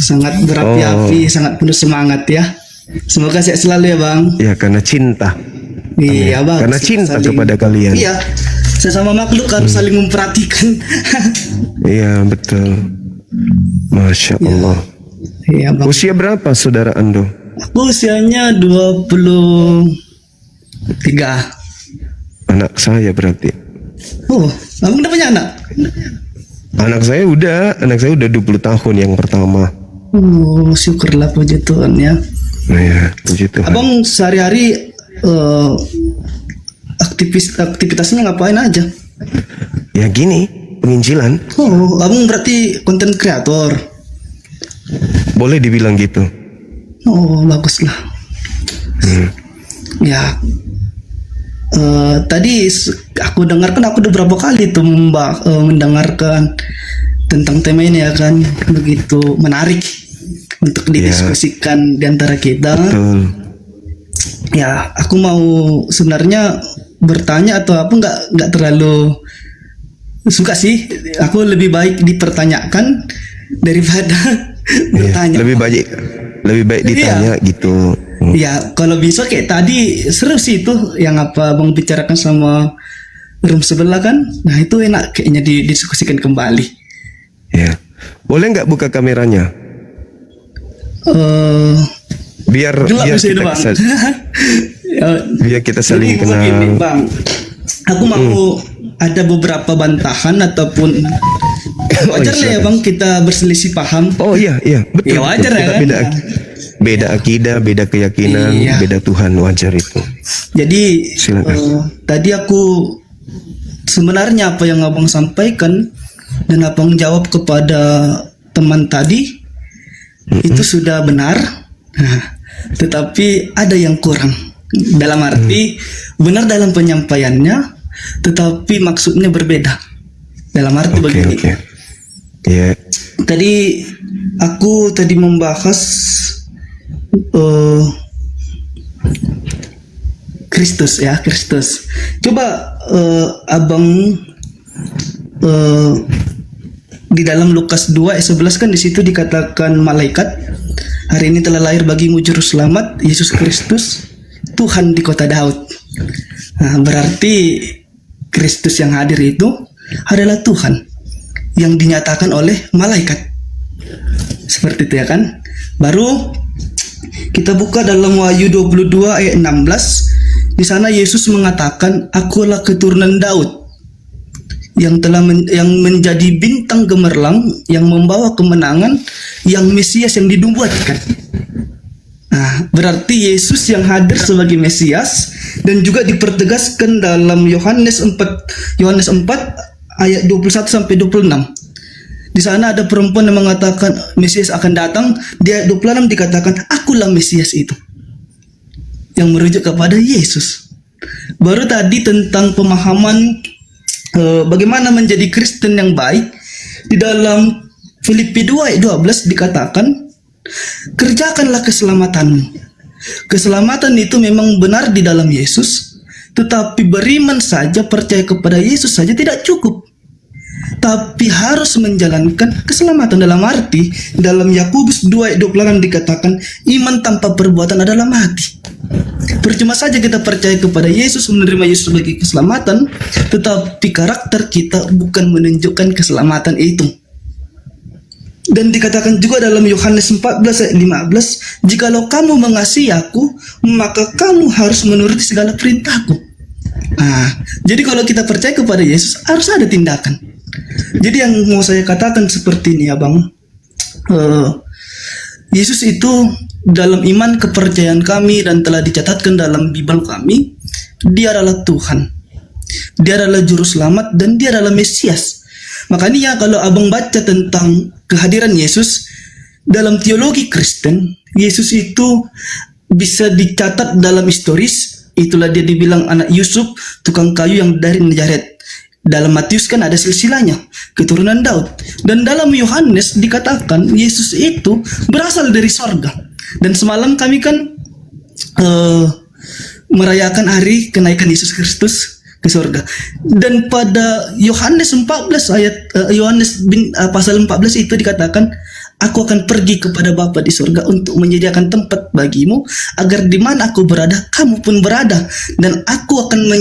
sangat berapi-api, sangat penuh semangat ya. Semoga sehat selalu ya bang.
Ya, karena cinta.
Iya bang.
Karena cinta kepada kalian.
Iya, sesama makhluk harus saling memperhatikan.
Iya, betul. Masya Allah.
Iya bang.
Usia berapa saudara Ando?
Aku usianya 23.
Anak saya berarti.
Oh, abang udah punya anak?
Anak saya udah 20 tahun yang pertama.
Oh, syukurlah puji Tuhan ya.
Nah ya, puji Tuhan.
Abang sehari-hari aktivitasnya ngapain aja?
Ya gini, penginjilan.
Oh, abang berarti konten kreator.
Boleh dibilang gitu.
Oh, baguslah. Ya, tadi aku dengarkan, aku udah berapa kali tuh mendengarkan tentang tema ini ya kan, begitu menarik untuk didiskusikan di antara kita.
Betul.
Ya, aku mau sebenarnya bertanya atau apa nggak terlalu suka sih. Aku lebih baik dipertanyakan daripada bertanya.
Lebih baik ditanya gitu.
Ya, kalau bisa kayak tadi seru sih itu yang apa Bang bicarakan sama room sebelah kan. Nah, itu enak kayaknya didiskusikan kembali.
Ya. Boleh nggak buka kameranya? Biar
Gelap
biar
bisa itu,
kita
Bang. Ya,
biar kita saling
jadi begini,
kenal.
Bang. Aku mau ada beberapa bantahan ataupun wajar lah ya Bang kita berselisih paham.
Oh iya betul.
Ya, wajar
betul.
ya
Kita
kan?
beda akidah, beda keyakinan,
Iya.
beda Tuhan, wajar itu.
Jadi
Silakan.
tadi aku sebenarnya apa yang abang sampaikan dan abang jawab kepada teman tadi itu sudah benar. Nah, tetapi ada yang kurang. Dalam arti benar dalam penyampaiannya, tetapi maksudnya berbeda. Dalam arti begini.
Oke. Ya.
Tadi aku membahas Kristus ya, Kristus. Coba abang di dalam Lukas 2 ayat 11 kan di situ dikatakan malaikat, hari ini telah lahir bagimu juru selamat Yesus Kristus, Tuhan di kota Daud. Nah, berarti Kristus yang hadir itu adalah Tuhan yang dinyatakan oleh malaikat. Seperti itu ya kan? Baru kita buka dalam Wahyu 22 ayat 16. Di sana Yesus mengatakan, "Akulah keturunan Daud yang yang menjadi bintang gemerlang, yang membawa kemenangan, yang Mesias yang dinubuatkan." Nah, berarti Yesus yang hadir sebagai Mesias dan juga dipertegaskan dalam Yohanes 4 ayat 21 sampai 26. Di sana ada perempuan yang mengatakan Mesias akan datang. Di ayat 26 dikatakan, "Akulah Mesias itu." Yang merujuk kepada Yesus. Baru tadi tentang pemahaman bagaimana menjadi Kristen yang baik. Di dalam Filipi 2 ayat 12 dikatakan, "Kerjakanlah keselamatanmu." Keselamatan itu memang benar di dalam Yesus, tetapi beriman saja, percaya kepada Yesus saja tidak cukup. Tapi harus menjalankan keselamatan. Dalam arti dalam Yakobus 2 ayat 26 dikatakan, iman tanpa perbuatan adalah mati. Percuma saja kita percaya kepada Yesus, menerima Yesus sebagai keselamatan, tetapi karakter kita bukan menunjukkan keselamatan itu. Dan dikatakan juga dalam Yohanes 14 ayat 15, "Jikalau kamu mengasihi aku, maka kamu harus menuruti segala perintahku." Nah, jadi kalau kita percaya kepada Yesus harus ada tindakan. Jadi yang mau saya katakan seperti ini ya Bang, eh, Yesus itu dalam iman kepercayaan kami dan telah dicatatkan dalam Bible kami, dia adalah Tuhan. Dia adalah juru selamat dan dia adalah Mesias. Makanya kalau abang baca tentang kehadiran Yesus dalam teologi Kristen, Yesus itu bisa dicatat dalam historis. Itulah dia dibilang anak Yusuf, tukang kayu yang dari Nazaret. Dalam Matius kan ada silsilahnya, keturunan Daud. Dan dalam Yohanes dikatakan Yesus itu berasal dari sorga. Dan semalam kami kan merayakan hari kenaikan Yesus Kristus ke sorga. Dan pada Yohanes 14 ayat pasal 14 itu dikatakan, aku akan pergi kepada Bapa di surga untuk menyediakan tempat bagimu, agar di mana aku berada, kamu pun berada. Dan aku akan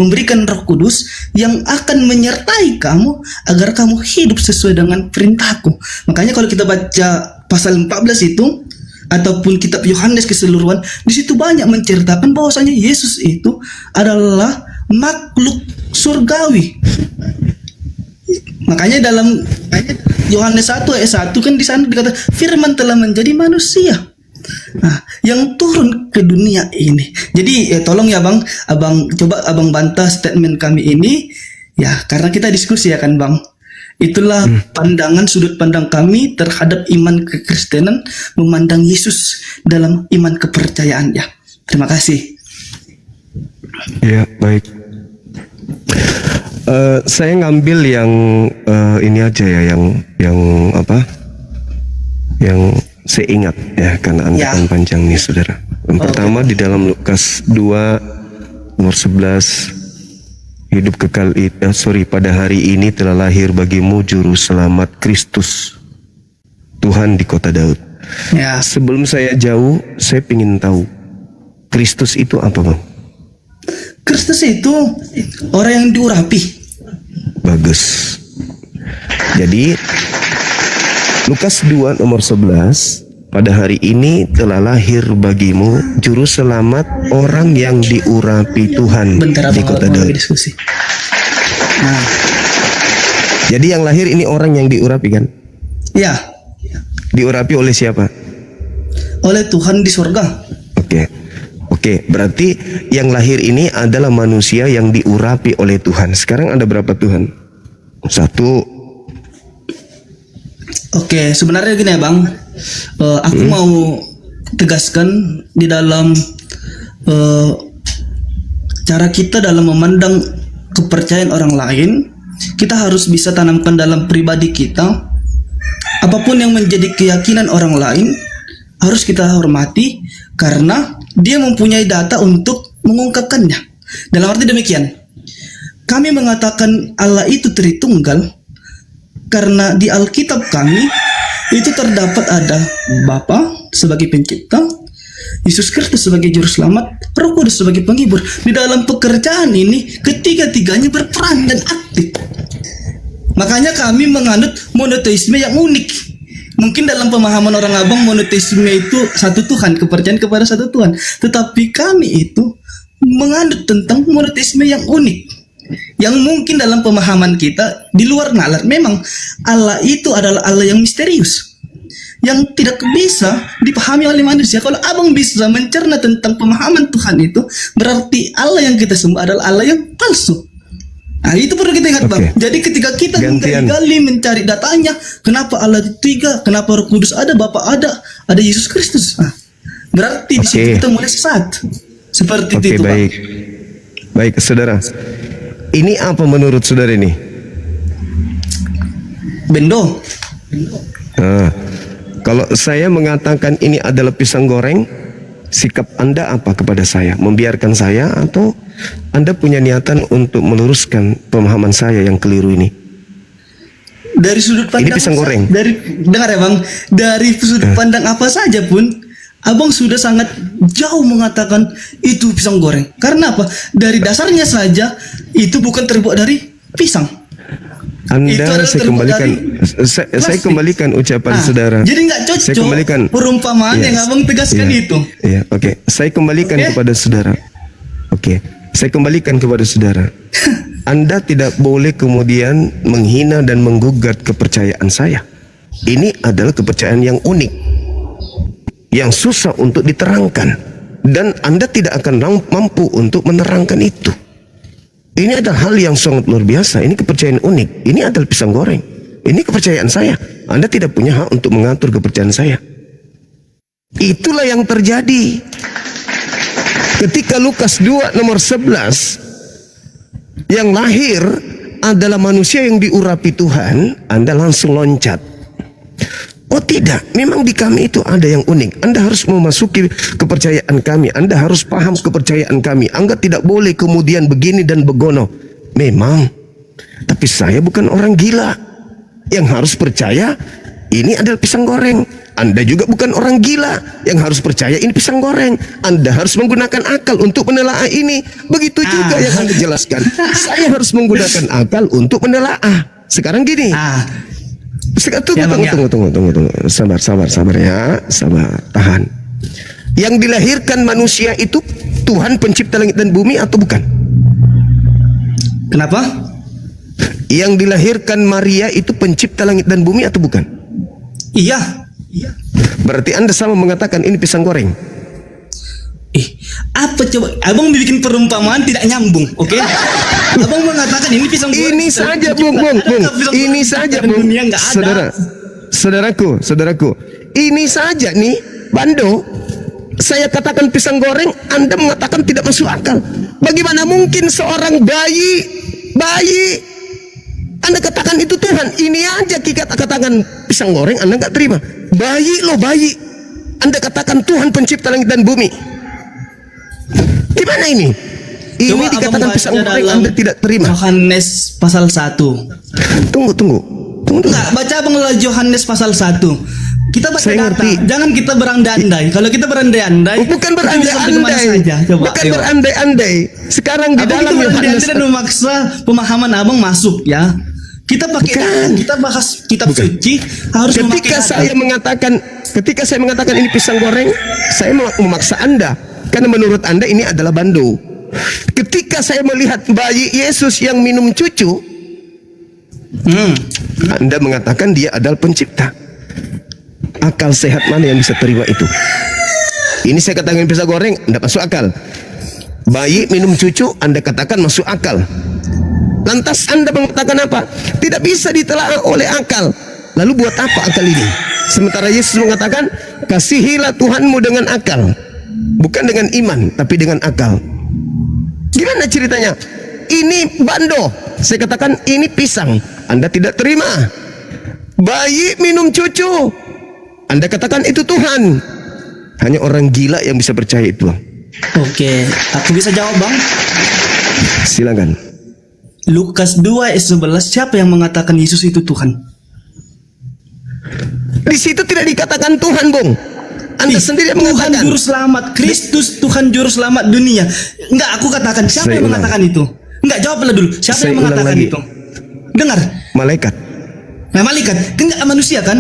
memberikan Roh Kudus yang akan menyertai kamu, agar kamu hidup sesuai dengan perintahku. Makanya kalau kita baca pasal 14 itu, ataupun kitab Yohanes keseluruhan, di situ banyak menceritakan bahwasanya Yesus itu adalah makhluk surgawi. Makanya dalam Yohanes 1 ayat 1 kan di sana dikata firman telah menjadi manusia. Nah, yang turun ke dunia ini. Jadi tolong ya Bang, coba Abang bantah statement kami ini ya, karena kita diskusi ya kan Bang. Itulah pandangan sudut pandang kami terhadap iman kekristenan, memandang Yesus dalam iman kepercayaan ya. Terima kasih.
Ya, baik. Saya ngambil yang ini aja ya, yang apa? Yang saya ingat ya, karena Anda kan panjang nih saudara. Yang pertama di dalam Lukas 2 nomor 11, hidup kekal pada hari ini telah lahir bagimu juru selamat Kristus, Tuhan di kota Daud.
Ya.
Sebelum saya jauh, saya ingin tahu Kristus itu apa Bang?
Kristus itu orang yang diurapi.
Bagus. Jadi Lukas 2 nomor 11, pada hari ini telah lahir bagimu juru selamat, orang yang diurapi Tuhan di kota Daud.
Diskusi. Nah.
Jadi yang lahir ini orang yang diurapi kan?
Ya.
Diurapi oleh siapa?
Oleh Tuhan di surga.
Oke, berarti yang lahir ini adalah manusia yang diurapi oleh Tuhan. Sekarang ada berapa Tuhan? 1.
Oke, sebenarnya gini ya Bang. Aku mau tegaskan di dalam cara kita dalam memandang kepercayaan orang lain, kita harus bisa tanamkan dalam pribadi kita. Apapun yang menjadi keyakinan orang lain harus kita hormati, karena dia mempunyai data untuk mengungkapkannya. Dalam arti demikian, kami mengatakan Allah itu Tritunggal karena di Alkitab kami itu terdapat ada Bapa sebagai pencipta, Yesus Kristus sebagai juru selamat, Roh Kudus sebagai penghibur. Di dalam pekerjaan ini ketiga-tiganya berperan dan aktif. Makanya kami menganut monoteisme yang unik. Mungkin dalam pemahaman orang Abang monoteisme itu satu Tuhan, kepercayaan kepada satu Tuhan. Tetapi kami itu menganut tentang monoteisme yang unik, yang mungkin dalam pemahaman kita di luar nalar. Memang Allah itu adalah Allah yang misterius, yang tidak bisa dipahami oleh manusia. Kalau Abang bisa mencerna tentang pemahaman Tuhan itu, berarti Allah yang kita sembah adalah Allah yang palsu. Nah, itu perlu kita ingat Bang. Jadi ketika kita gali mencari datanya, kenapa Allah tiga, kenapa Roh Kudus ada, Bapa ada Yesus Kristus. Nah, berarti di situ kita mulai sesat. Seperti itu Bang.
Baik, saudara. Ini apa menurut saudara ini?
Bendo.
Nah, kalau saya mengatakan ini adalah pisang goreng, sikap Anda apa kepada saya? Membiarkan saya atau Anda punya niatan untuk meluruskan pemahaman saya yang keliru ini?
Dari sudut pandang
ini pisang goreng.
Dengar ya Bang, dari sudut pandang apa saja pun Abang sudah sangat jauh mengatakan itu pisang goreng. Karena apa? Dari dasarnya saja itu bukan terbuat dari pisang.
Anda saya kembalikan ucapan saudara.
Jadi nggak cocok
saya kembalikan
perumpamaan yang Abang tegaskan itu.
Iya, oke. Saya kembalikan kepada saudara. Saya kembalikan kepada saudara. Anda tidak boleh kemudian menghina dan menggugat kepercayaan saya. Ini adalah kepercayaan yang unik, yang susah untuk diterangkan, dan Anda tidak akan mampu untuk menerangkan itu. Ini adalah hal yang sangat luar biasa. Ini kepercayaan unik. Ini adalah pisang goreng. Ini kepercayaan saya. Anda tidak punya hak untuk mengatur kepercayaan saya. Itulah yang terjadi ketika Lukas 2 nomor 11, yang lahir adalah manusia yang diurapi Tuhan. Anda langsung loncat. Oh tidak, memang di kami itu ada yang unik. Anda harus memasuki kepercayaan kami. Anda harus paham kepercayaan kami. Anda tidak boleh kemudian begini dan begono. Memang, tapi saya bukan orang gila yang harus percaya ini adalah pisang goreng. Anda juga bukan orang gila yang harus percaya ini pisang goreng. Anda harus menggunakan akal untuk menelaah ini. Begitu juga yang Anda jelaskan. Saya harus menggunakan akal untuk menelaah. Sekarang gini. Sekarang tunggu. Sabar ya. Sabar, tahan. Yang dilahirkan manusia itu Tuhan pencipta langit dan bumi atau bukan?
Kenapa?
Yang dilahirkan Maria itu pencipta langit dan bumi atau bukan?
Iya.
Berarti Anda sama mengatakan ini pisang goreng.
Apa coba? Abang bikin perumpamaan tidak nyambung, oke? Abang mengatakan ini pisang goreng.
Ini saja, Bung. Ini saja, Bung. Saudaraku. Ini saja nih, Bando. Saya katakan pisang goreng, Anda mengatakan tidak masuk akal. Bagaimana mungkin seorang bayi Anda katakan itu Tuhan? Ini aja kita katakan pisang goreng, Anda nggak terima. Bayi. Anda katakan Tuhan pencipta langit dan bumi. Gimana ini? Ini
Coba
dikatakan pisang goreng, Anda tidak terima.
Yohanes pasal 1.
Tunggu.
Enggak, baca Abang Yohanes pasal 1. Kita baca
Saya
data.
ngerti.
Jangan kita berandai-andai. Kalau kita berandai-andai,
Bukan
kita bisa sampai kemana
berandai-andai.
saja. Coba,
Bukan
ayo.
berandai-andai. Sekarang di
Abang
dalam
kita berandai-andai
Yohanes,
dan memaksa pemahaman Abang masuk ya. Kita pakai
Bukan.
data, kita bahas kitab
Bukan.
suci harus memakai data.
ketika saya mengatakan ini pisang goreng, saya memaksa Anda karena menurut Anda ini adalah bando. Ketika saya melihat bayi Yesus yang minum cucu, Anda mengatakan dia adalah pencipta. Akal sehat mana yang bisa terima itu? Ini saya katakan pisang goreng, Anda masuk akal. Bayi minum cucu, Anda katakan masuk akal. Lantas Anda mengatakan apa? Tidak bisa ditelaah oleh akal. Lalu buat apa akal ini? Sementara Yesus mengatakan, kasihilah Tuhanmu dengan akal. Bukan dengan iman, tapi dengan akal. Gimana ceritanya? Ini bando. Saya katakan ini pisang. Anda tidak terima. Bayi minum cucu. Anda katakan itu Tuhan. Hanya orang gila yang bisa percaya itu.
Oke, aku bisa jawab, Bang.
Silakan.
Lukas 2 ayat 11, siapa yang mengatakan Yesus itu Tuhan?
Di situ tidak dikatakan Tuhan, Bung. Anda sendiri yang
Tuhan
mengatakan.
juru selamat, Kristus Tuhan juru selamat dunia. Enggak, aku katakan siapa
Saya
yang
ulang.
mengatakan itu? Enggak, jawablah dulu. Siapa
Saya
yang
ulang
mengatakan
lagi.
itu? Dengar.
Malaikat.
Nah, malaikat, kan enggak manusia kan?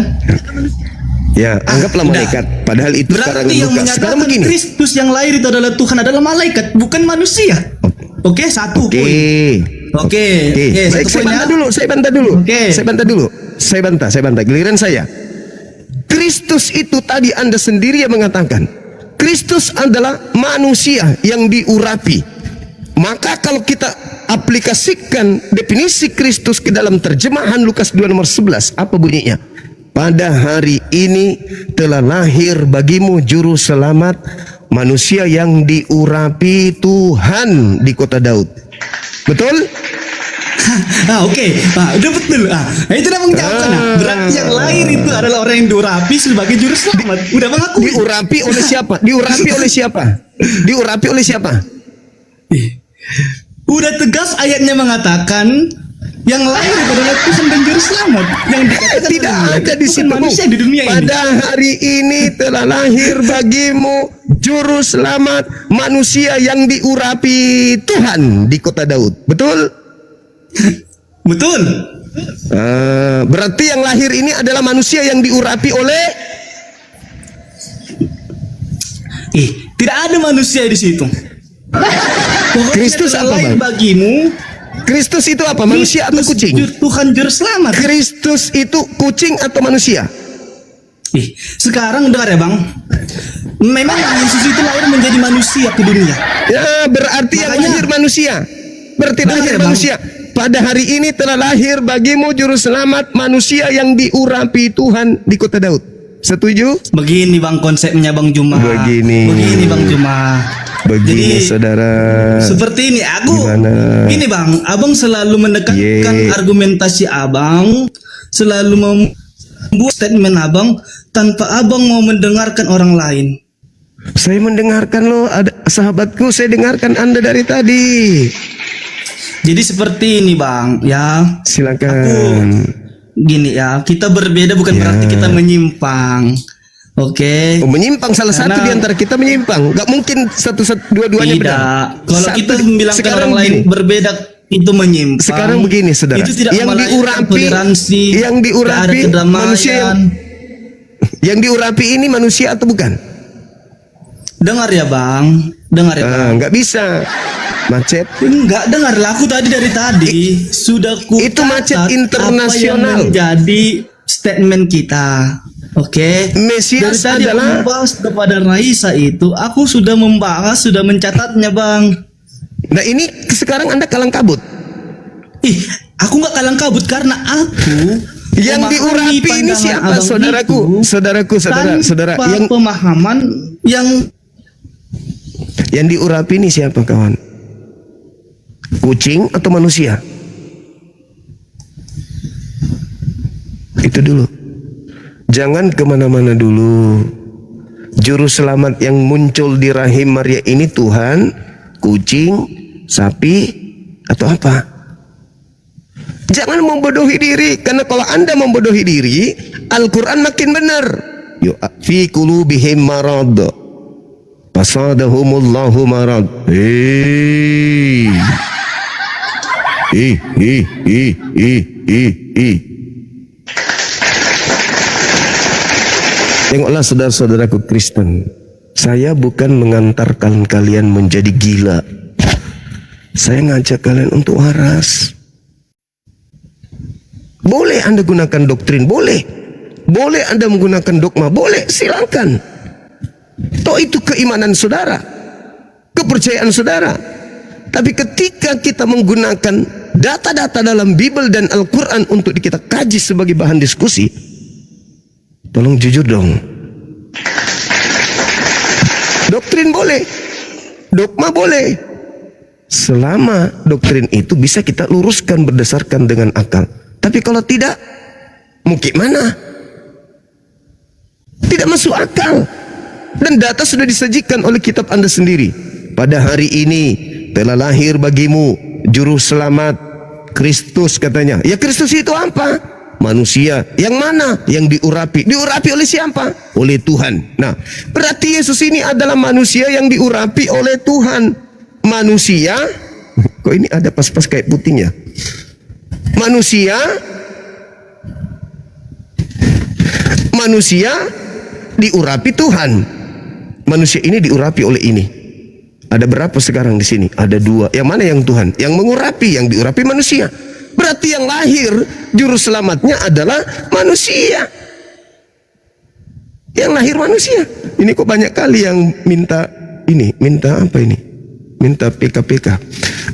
Ya, anggaplah
udah.
malaikat. Padahal itu karangan
Berarti yang
Lukas. Sekarang
menyatakan
begini.
Kristus yang lahir itu adalah Tuhan, adalah malaikat, bukan manusia. Oke, satu
Oke.
poin. Oke,
Baik,
satu
saya
poinnya.
bantah dulu.
Oke.
Saya bantah. Giliran saya. Kristus itu tadi Anda sendiri yang mengatakan. Kristus adalah manusia yang diurapi. Maka kalau kita aplikasikan definisi Kristus ke dalam terjemahan Lukas 2 nomor 11, apa bunyinya? Pada hari ini telah lahir bagimu juru selamat, manusia yang diurapi Tuhan di kota Daud. Betul?
Oke. Udah betul. Itu udah menjawabkan. Berarti yang lahir itu adalah orang yang diurapi sebagai juru selamat. Udah mengaku.
Diurapi oleh siapa? Diurapi oleh siapa?
Udah tegas ayatnya mengatakan yang lahir itu adalah Tuhan dan juru selamat. Yang dikatakan
Tidak ada di situ.
manusia di dunia ini.
Pada hari ini telah lahir bagimu juru selamat, manusia yang diurapi Tuhan di kota Daud. Betul?
Betul.
Berarti yang lahir ini adalah manusia yang diurapi oleh
Tidak ada manusia di situ. Pokoknya
Kristus
telah
apa,
lahir
Bang?
bagimu
Kristus itu apa? Manusia atau
Kristus
kucing?
Tuhan Juru Selamat.
Kristus itu kucing atau manusia?
Sekarang dengar ya Bang. Memang Yesus itu lahir menjadi manusia ke dunia.
Ya, berarti yang
Makanya-
lahir manusia. Berarti
Dengar
lahir
ya, Bang.
manusia. Pada hari ini telah lahir bagimu juru selamat manusia yang diurapi Tuhan di kota Daud. Setuju?
Begini Bang konsepnya Bang Juma.
Begini.
Begini Bang Juma.
Begini
Jadi,
saudara.
seperti ini aku.
Gimana?
Gini Bang, Abang selalu menekankan
Ye.
argumentasi Abang, selalu membuat statement Abang tanpa Abang mau mendengarkan orang lain.
Saya mendengarkan lo, ada sahabatku, saya dengarkan Anda dari tadi.
Jadi seperti ini Bang, ya.
Silakan.
Gini ya, kita berbeda bukan
Ya.
berarti kita menyimpang. Oke.
Oh, menyimpang salah satu
Karena-
di antara kita menyimpang. Gak mungkin dua-duanya benar.
Tidak. Kalau
Satu-
kita membilangkan
sekarang
orang lain
begini.
berbeda itu menyimpang.
Sekarang begini, saudara.
Itu tidak
Yang
melahirkan
diurapi-
toleransi,
yang diurapi
tidak ada kedamaian.
manusia Yang diurapi ini manusia atau bukan?
Dengar ya Bang, dengar ya Bang.
Nggak bisa. Macet.
Enggak, dengarlah aku tadi dari tadi sudah ku
itu macet
catat
internasional.
apa yang menjadi statement kita. Oke.
Mesias
Dari tadi
adalah-
aku membahas kepada Raisa itu, aku sudah membahas, sudah mencatatnya Bang.
Nah ini sekarang Anda kalang kabut.
Aku nggak kalang kabut karena aku
Yang
memahami
diurapi ini
pandangan
siapa?
Abang
Saudaraku,
itu
saudara.
tanpa
Yang
pemahaman yang
diurapi ini siapa kawan? Kucing atau manusia? Itu dulu. Jangan kemana-mana dulu. Juru selamat yang muncul di rahim Maria ini Tuhan, kucing, sapi, atau apa? Jangan membodohi diri, karena kalau Anda membodohi diri, Al-Quran makin benar. Fi qulubihim marad, fasadahumullahu marad. Tengoklah saudara-saudaraku Kristen. Saya bukan mengantarkan kalian menjadi gila. Saya ngajak kalian untuk waras. Boleh Anda gunakan doktrin, boleh. Boleh Anda menggunakan dogma, boleh, silakan. Toh itu keimanan saudara, kepercayaan saudara. Tapi ketika kita menggunakan data-data dalam Bible dan Al-Quran untuk kita kaji sebagai bahan diskusi, tolong jujur dong. Doktrin boleh, dogma boleh, selama doktrin itu bisa kita luruskan berdasarkan dengan akal. Tapi kalau tidak, mau gimana? Tidak masuk akal. Dan data sudah disajikan oleh kitab Anda sendiri. Pada hari ini telah lahir bagimu juru selamat, Kristus katanya. Ya Kristus itu apa? Manusia. Yang mana? Yang diurapi. Diurapi oleh siapa? Oleh Tuhan. Nah, berarti Yesus ini adalah manusia yang diurapi oleh Tuhan. Manusia. Kok ini ada pas-pas kayak putihnya? Manusia diurapi Tuhan. Manusia ini diurapi oleh ini. Ada berapa sekarang di sini? Ada 2. Yang mana yang Tuhan? Yang mengurapi, yang diurapi manusia. Berarti yang lahir juru selamatnya adalah manusia. Yang lahir manusia. Ini kok banyak kali yang minta ini, minta apa ini? Minta PKPK.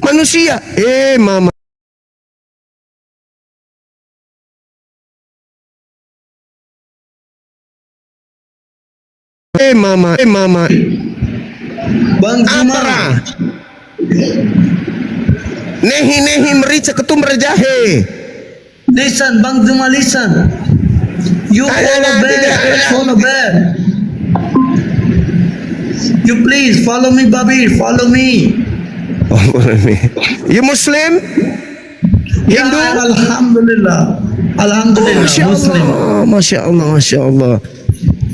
Manusia. Mama. Mama.
Bang Juma.
Apa? Nehi merica ketum rejahe.
Listen, Bang Juma, listen. You follow back. You please follow me, Bobby. Follow me.
Oh, you Muslim? Hindu?
Alhamdulillah. Alhamdulillah.
Masya
Muslim.
Allah, Masya Allah, Masya Allah.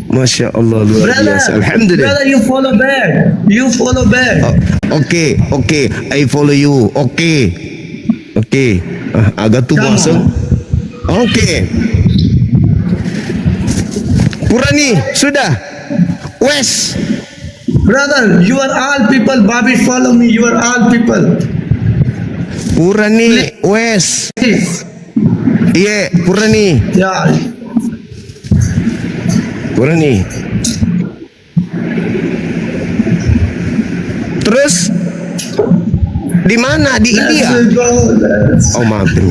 Masya Allah, luar biasa. Alhamdulillah.
Brother, you follow back. You follow back.
Okay, I follow you. Okay. Agak tu
Come
bahasa.
on.
Okay. Purani, sudah. West.
Brother, you are all people. Bobby, follow me. You are all people.
Purani West. Iya, Purani.
Yeah.
Purani. Terus di mana? Di India.
Let's go.
Oh maafin.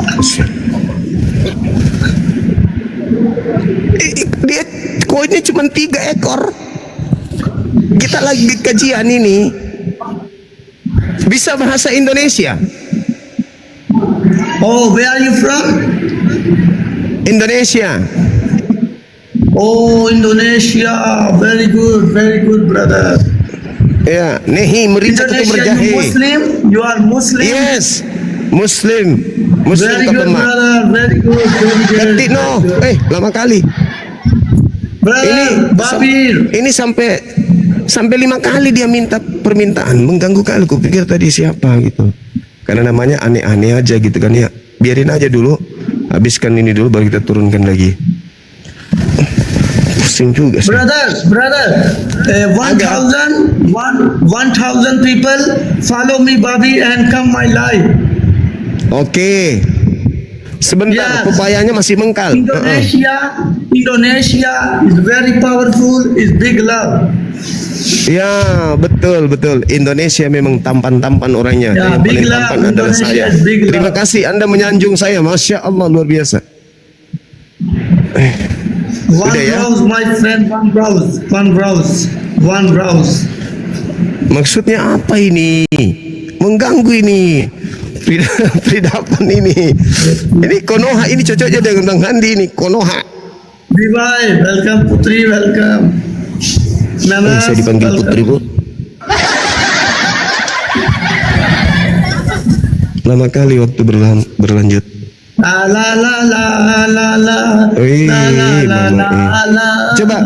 Dia koinnya cuma 3 ekor. Kita lagi kajian ini. Bisa bahasa Indonesia.
Oh, where are you from?
Indonesia.
Oh, Indonesia. Very good, brother.
Ya, nehi merica kutu
Indonesia, you
berjahe.
Muslim? You are Muslim?
Yes, Muslim. Muslim
Very good,
kepemak.
brother. Very good.
Ganti no. Lama kali.
Brother, Babir.
Ini sampai 5 kali dia minta permintaan, mengganggu kali. Aku pikir tadi siapa gitu. Karena namanya aneh-aneh aja gitu kan ya. Biarin aja dulu. Habiskan ini dulu baru kita turunkan lagi. Pusing juga sih.
Brother, 1,000 people follow me, Babi, and come my live.
Oke. Sebentar,
Yes.
pepayanya masih mengkal.
Indonesia is very powerful, is big love.
Ya, betul. Indonesia memang tampan-tampan orangnya.
Ya,
Yang
big
paling
love.
tampan adalah
Indonesia
saya.
is big love.
Terima kasih Anda menyanjung saya. Masya Allah, luar biasa.
One
Udah ya?
browse, my friend, one browse.
Maksudnya apa ini? Mengganggu ini. Peridapan ini. Ini Konoha, ini cocoknya dengan Bang Handi ini. Konoha.
Bye, welcome Putri, welcome. Nanas,
Saya dipanggil
welcome.
Putri, Bu. Lama kali waktu berlanjut.
La la la la la la.
Wih,
La la la
Mama,
la la.
Coba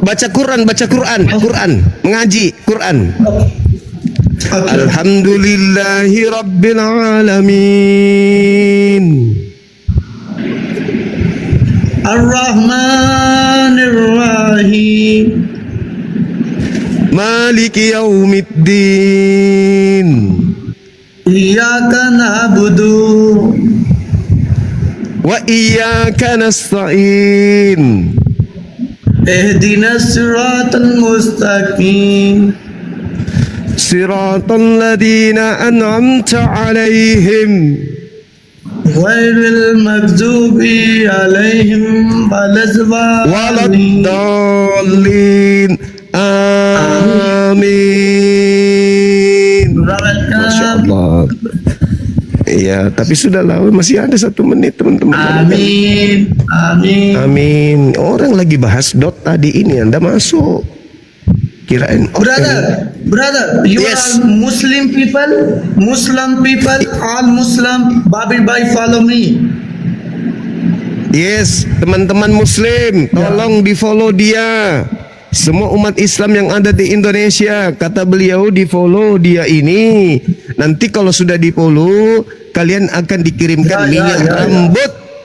baca Quran, mengaji Quran.
Okay.
Alhamdulillahi Rabbil Alamin.
Ar-Rahmanir Rahim.
Maliki Yaumiddin.
Iyyaka na'budu
Wa iyyaka nasta'in.
ihdinas siratal mustaqim.
Siratal ladzina an'amta 'alaihim
Ghairil maghdubi alaihim waladdallin.
waladdallin. Amin. Masya Allah. Iya, tapi sudahlah, masih ada 1 menit teman-teman.
Amin.
Amin. Orang lagi bahas dot tadi ini, Anda masuk. Kirain.
Brother, you
Yes.
are Muslim people, all Muslim. Babi Bhai, follow me.
Yes, teman-teman Muslim, tolong di follow dia. Semua umat Islam yang ada di Indonesia, kata beliau, di follow dia ini. Nanti kalau sudah di follow, kalian akan dikirimkan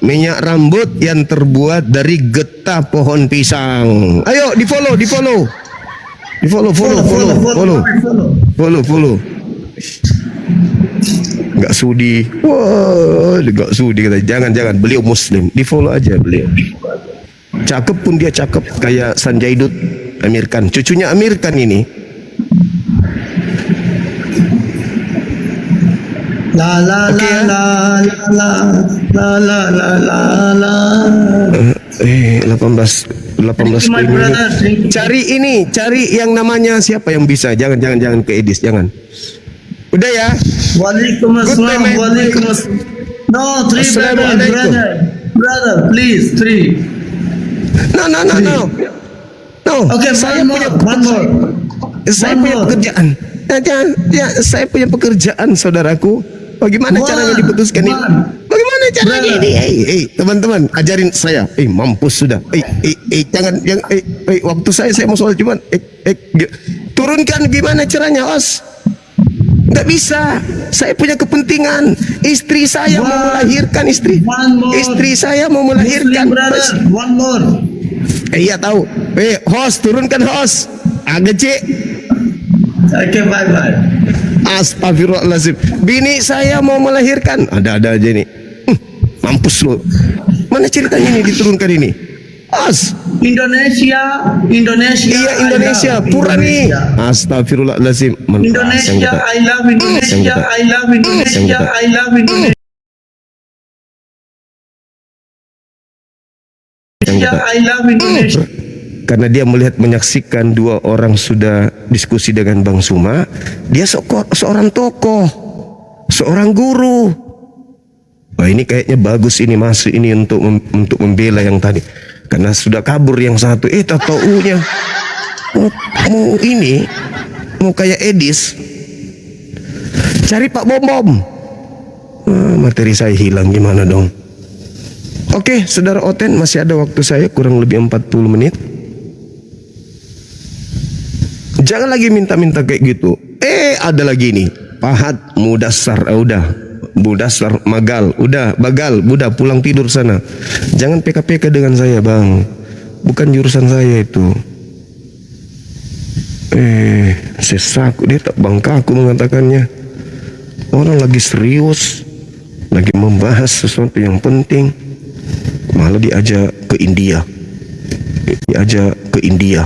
minyak rambut yang terbuat dari getah pohon pisang. Ayo di follow. Nggak sudi. Wah, nggak sudi kata. Jangan. Beliau Muslim. Di follow aja beliau. Cakep pun dia cakep kayak Sanjay Dutt, Amir Khan. Cucunya Amir Khan ini.
La la
Oke,
la
ya.
la.
18
Thank you, my
ini.
brother. Thank you.
Cari yang namanya siapa yang bisa. Jangan ke Edis, jangan. Udah ya.
Waalaikumsalam.
Good day, man.
No, 3
Assalamualaikum.
brother, please 3.
No.
Okay,
Saya
one more.
Saya
One
punya
more.
pekerjaan. Saya punya pekerjaan, saudaraku. Bagaimana
One.
caranya diputuskan ini?
One.
Bagaimana caranya
Brother.
ini? Teman-teman, ajarin saya. Mampus sudah. Jangan waktu saya mau soal cuman turunkan gimana caranya, Os? Nggak bisa. Saya punya kepentingan. Istri saya mau
One.
melahirkan
One more.
Istri saya mau melahirkan.
Muslim brother, one more.
Iya tahu. Host, turunkan host. Agak cek.
Okay, bye.
Astagfirullahaladzim. Bini saya mau melahirkan. Ada-ada aja nih. Mampus lo. Mana ceritanya ini diturunkan ini?
Indonesia,
Iya Indonesia,
I love
pura nih.
Indonesia.
Astagfirullahaladzim.
Indonesia, I love Indonesia, I love Indonesia, I love Indonesia, I love Indonesia.
Karena dia melihat menyaksikan dua orang sudah diskusi dengan Bang Suma, dia seorang tokoh, seorang guru. Wah ini kayaknya bagus ini masuk ini untuk membela yang tadi. Karena sudah kabur yang satu, taunya mau ini mau kayak Edis, cari Pak Bom Bom. Materi saya hilang gimana dong? Oke, saudara Oten, masih ada waktu saya kurang lebih 40 menit. Jangan lagi minta-minta kayak gitu. Ada lagi nih. Pahat, Mudassar, udah. Mudassar, Magal, udah. Bagal, udah pulang tidur sana. Jangan PK-PK dengan saya, Bang. Bukan jurusan saya itu. Sesak, dia tak bangka aku mengatakannya. Orang lagi serius, lagi membahas sesuatu yang penting, malah diajak ke India. Diajak ke India.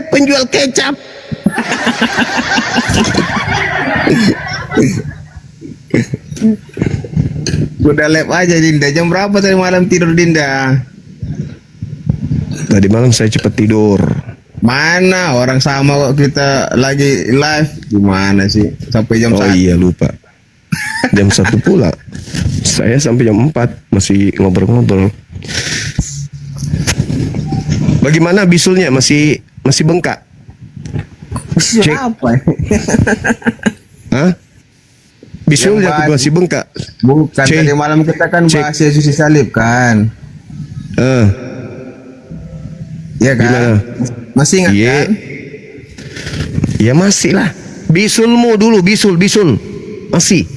Penjual kecap.
Udah lab aja Dinda. Jam berapa tadi malam tidur Dinda?
Tadi malam saya cepat tidur.
Mana orang sama kok kita lagi live. Gimana sih? Sampai jam 1.
Iya lupa. Jam 1 pula. Saya sampai jam 4 masih ngobrol-ngobrol. Bagaimana bisulnya? Masih bengkak? Cek.
Apa?
Hah? Bisulnya
Yang
tuh masih bengkak.
Bukan,
Cek.
tadi malam kita kan
Cek.
bahas Yesus disalib kan? Iya kan?
Gimana?
Masih ingat
Iya.
kan?
Ya masih lah. Bisulmu dulu, bisul. Masih.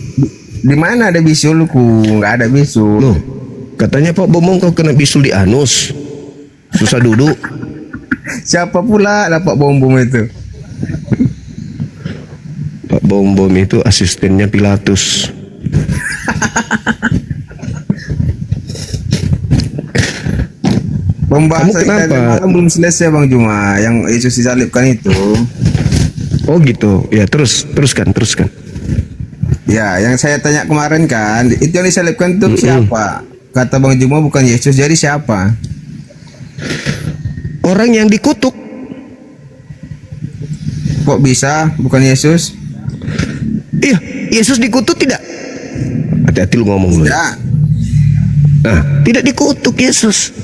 Di mana ada bisulku? Nggak ada bisul.
Loh, katanya Pak Bomong kau kena bisul di anus. Susah duduk.
Siapa pula dapat bom-bom itu?
Pak Bom itu asistennya Pilatus.
Pembahasan
Kamu kenapa?
kita tadi malam belum selesai Bang Juma. Yang Yesus disalibkan itu.
Oh gitu. Ya teruskan.
Ya, yang saya tanya kemarin kan, itu yang disalibkan itu siapa? Kata Bang Juma bukan Yesus, jadi siapa?
Orang yang dikutuk.
Kok bisa bukan Yesus?
Iya, Yesus dikutuk tidak? Hati-hati lu ngomong lu.
Tidak.
Nah, tidak dikutuk Yesus.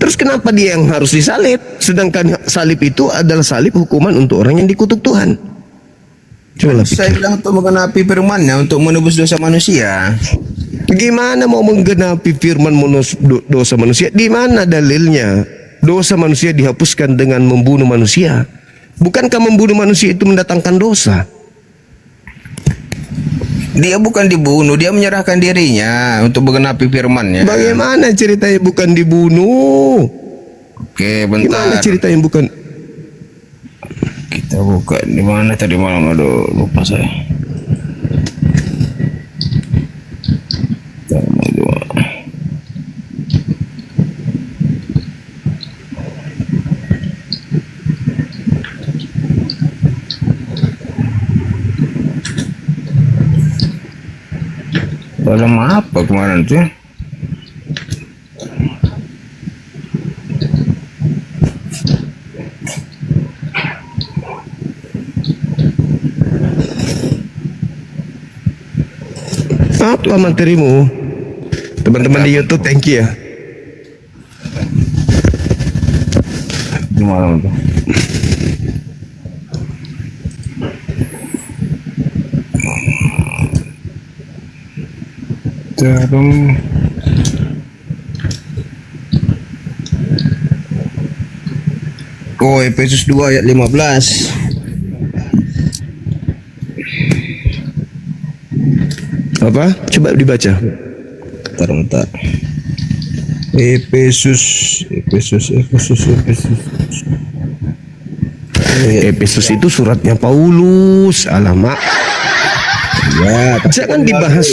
Terus kenapa dia yang harus disalib? Sedangkan salib itu adalah salib hukuman untuk orang yang dikutuk Tuhan. Coba
Saya
pikir.
bilang untuk menggenapi firman-Nya untuk menebus dosa manusia.
Gimana mau menggenapi firman dosa manusia? Di mana dalilnya? Dosa manusia dihapuskan dengan membunuh manusia. Bukankah membunuh manusia itu mendatangkan dosa?
Dia bukan dibunuh, dia menyerahkan dirinya untuk menggenapi firman-Nya.
Bagaimana ceritanya bukan dibunuh?
Oke,
Gimana
bentar.
ceritanya bukan?
Kita buka di mana tadi malam, aduh lupa saya. Dalam apa kemarin tuh?
Apa materimu? Teman-teman di YouTube, thank you ya.
Di malam tuh. Dalam Efesus 2 ayat 15.
Apa? Coba dibaca.
Bentar. Efesus.
Efesus itu suratnya Paulus. Alamak.
Ya,
Jangan dibahas.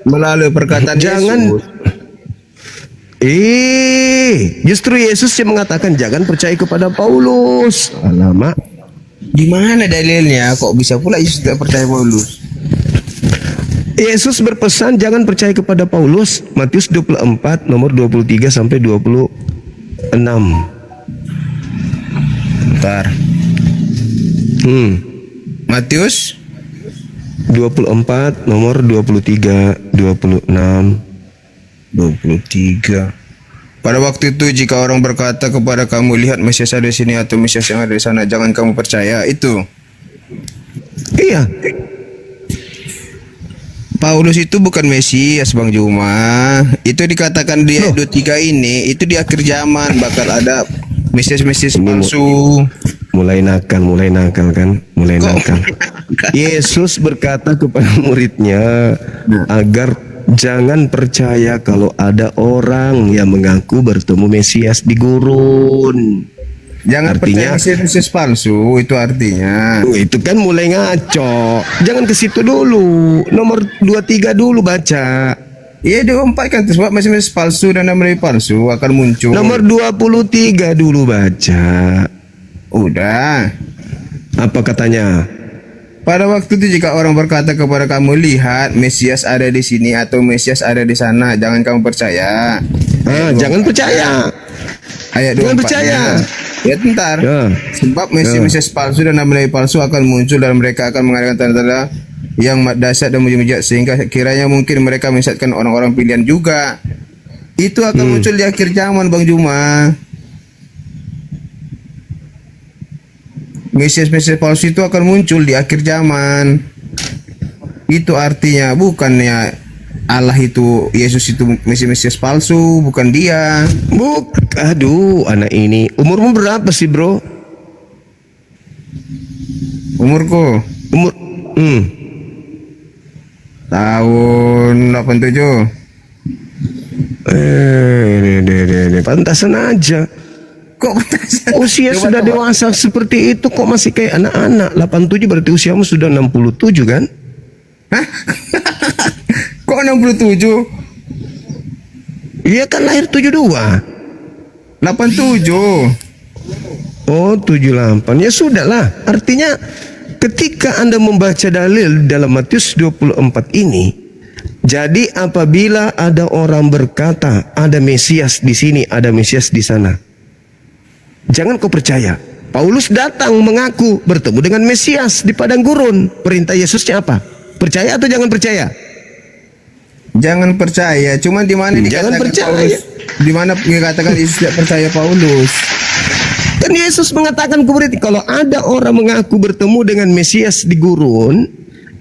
melalui perkataan
Jangan.
Yesus.
Justru Yesus yang mengatakan jangan percaya kepada Paulus. Alamak.
Di mana dalilnya? Kok bisa pula Yesus tidak percaya Paulus?
Yesus berpesan jangan percaya kepada Paulus. Matius 24 nomor 23 sampai 26.
Bentar. Matius
24 nomor 23 26.
23. Pada waktu itu jika orang berkata kepada kamu, lihat Mesias ada di sini atau Mesias yang ada di sana, jangan kamu percaya. Itu
Iya.
Paulus itu bukan Mesias, Bang Juma. Itu dikatakan di ayat 23 ini, itu di akhir zaman bakal ada Mesias-Mesias palsu.
Mulai nakal kan, mulai nakal. Yesus berkata kepada muridnya agar jangan percaya kalau ada orang yang mengaku bertemu Mesias di gurun.
Jangan
Artinya-
percaya Mesias palsu, itu artinya.
Itu kan mulai ngaco. Jangan ke situ dulu. Nomor 23 dulu baca.
Iya, 24 kan, sebab Mesias palsu dan nabi palsu akan muncul.
Nomor 23 dulu baca.
Udah.
Apa katanya?
Pada waktu itu jika orang berkata kepada kamu, lihat Mesias ada di sini atau Mesias ada di sana, jangan kamu percaya.
Jangan percaya.
Ayat 24.
Jangan percaya.
Ya bentar.
Ya.
Sebab Mesias palsu dan nabi palsu akan muncul dan mereka akan mengadakan tanda-tanda yang dahsyat dan mujizat sehingga kiranya mungkin mereka menyesatkan orang-orang pilihan juga. Itu akan muncul di akhir zaman, Bang Juma. Mesias-mesias palsu itu akan muncul di akhir zaman. Itu artinya bukannya Allah itu, Yesus itu Mesias palsu, bukan dia.
Aduh, anak ini. Umurmu berapa sih, bro?
Umurku
Umur
tahun 87.
Pantasan aja.
Kok batasan?
Usia
Coba
sudah
tebak.
dewasa seperti itu kok masih kayak anak-anak. 87 berarti usiamu sudah 67 kan?
Kok 67?
Iya kan lahir 72.
87.
Oh 78. Ya sudahlah. Artinya ketika Anda membaca dalil dalam Matius 24 ini, jadi apabila ada orang berkata ada Mesias di sini, ada Mesias di sana, jangan kau percaya. Paulus datang mengaku bertemu dengan Mesias di padang gurun. Perintah Yesusnya apa? Percaya atau jangan percaya?
Jangan percaya. Cuma di mana
Jangan
dikatakan
percaya.
Paulus? Di mana dikatakan Yesus tidak percaya Paulus?
Kan Yesus mengatakan kepada kalau ada orang mengaku bertemu dengan Mesias di gurun,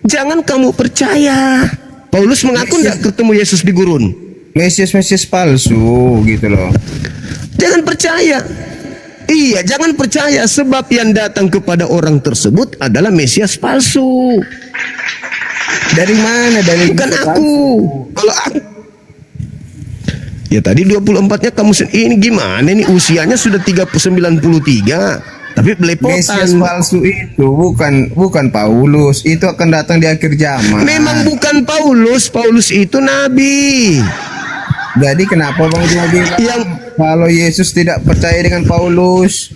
jangan kamu percaya. Paulus mengaku tidak ketemu Yesus di gurun.
Mesias palsu gitu loh.
Jangan percaya. Iya, jangan percaya sebab yang datang kepada orang tersebut adalah Mesias palsu.
Dari mana? Dari
Bukan
Mesias
aku. Kalau aku ya tadi 24-nya kamu ini gimana nih usianya sudah 93 tapi
Mesias
belepotan.
palsu itu bukan Paulus, itu akan datang di akhir zaman.
Memang bukan Paulus, Paulus itu nabi.
Jadi kenapa Bang Juma bilang
Yang-
kalau Yesus tidak percaya dengan Paulus?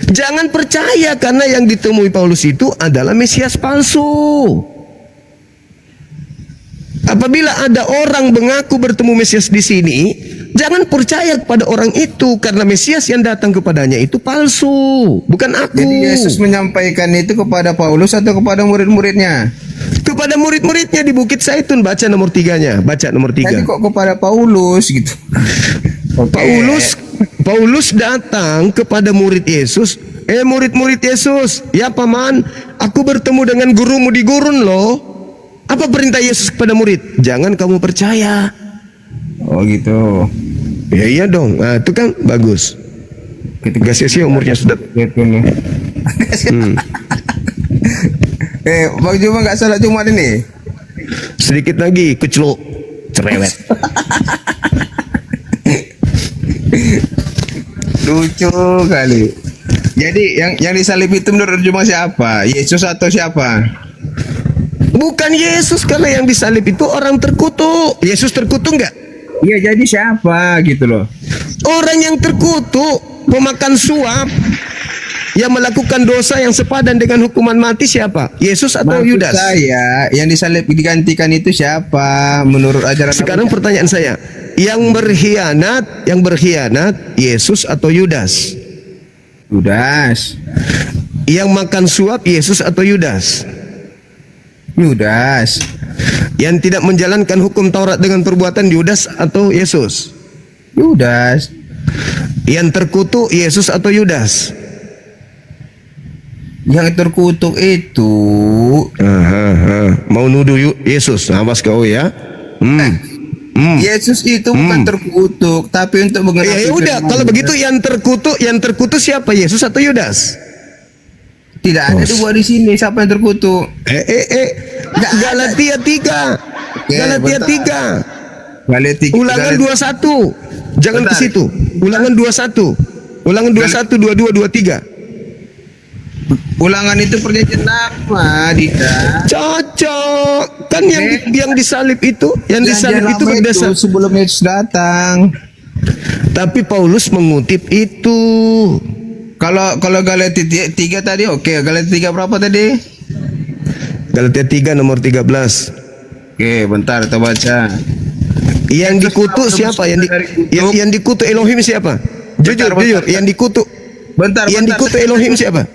Jangan percaya karena yang ditemui Paulus itu adalah Mesias palsu. Apabila ada orang mengaku bertemu Mesias di sini, jangan percaya kepada orang itu karena Mesias yang datang kepadanya itu palsu, bukan aku.
Jadi Yesus menyampaikan itu kepada Paulus atau kepada murid-muridnya?
Kepada murid-muridnya di Bukit Zaitun, baca nomor 3-nya, baca nomor 3.
Tadi kok kepada Paulus gitu? Oke.
Paulus datang kepada murid Yesus. Murid-murid Yesus, ya paman, aku bertemu dengan gurumu di gurun loh. Apa perintah Yesus kepada murid? Jangan kamu percaya.
Oh gitu.
Ya iya dong. Nah, itu kan bagus. Gak sia-sia umurnya sudah.
Bang Juma nggak salat Jumat ini?
Sedikit lagi kecelok cerewet.
lucu kali. Jadi yang disalib itu menurut cuma siapa? Yesus atau siapa?
Bukan Yesus, karena yang disalib itu orang terkutuk. Yesus terkutuk enggak?
Iya, jadi siapa gitu loh.
Orang yang terkutuk, pemakan suap, yang melakukan dosa yang sepadan dengan hukuman mati siapa? Yesus atau
Maksud
Yudas?
saya, yang disalib digantikan itu siapa menurut ajaran?
Sekarang pertanyaan saya, yang berkhianat Yesus atau Yudas?
Yudas.
Yang makan suap Yesus atau Yudas?
Yudas.
Yang tidak menjalankan hukum Taurat dengan perbuatan Yudas atau Yesus?
Yudas.
Yang terkutuk Yesus atau Yudas?
Yang terkutuk itu
Mau nuduh Yesus, awas kau ya.
Yesus itu bukan terkutuk, tapi untuk mengenapi
Ya udah,
firman.
kalau begitu yang terkutuk siapa? Yesus atau Yudas?
Tidak ada dua di sini. Siapa yang terkutuk?
Galatia 3.
Oke,
Galatia
bentar.
3.
Galatia
Ulangan 21. Jangan ke
Bentar.
situ. Ulangan 21. Ulangan 21, 22, 23.
Ulangan itu perjanjian lama, Dida.
Cocok. Kan yang disalib itu, berdasar.
Sebelum Yesus datang.
Tapi Paulus mengutip itu.
Kalau Galatia 3 tadi oke. Galatia 3 berapa tadi?
Galatia 3 nomor 13.
Oke, bentar kita baca.
Yang dikutuk siapa? Yang dikutuk Elohim siapa? Jujur, yang dikutuk.
Bentar.
Yang dikutuk Elohim siapa?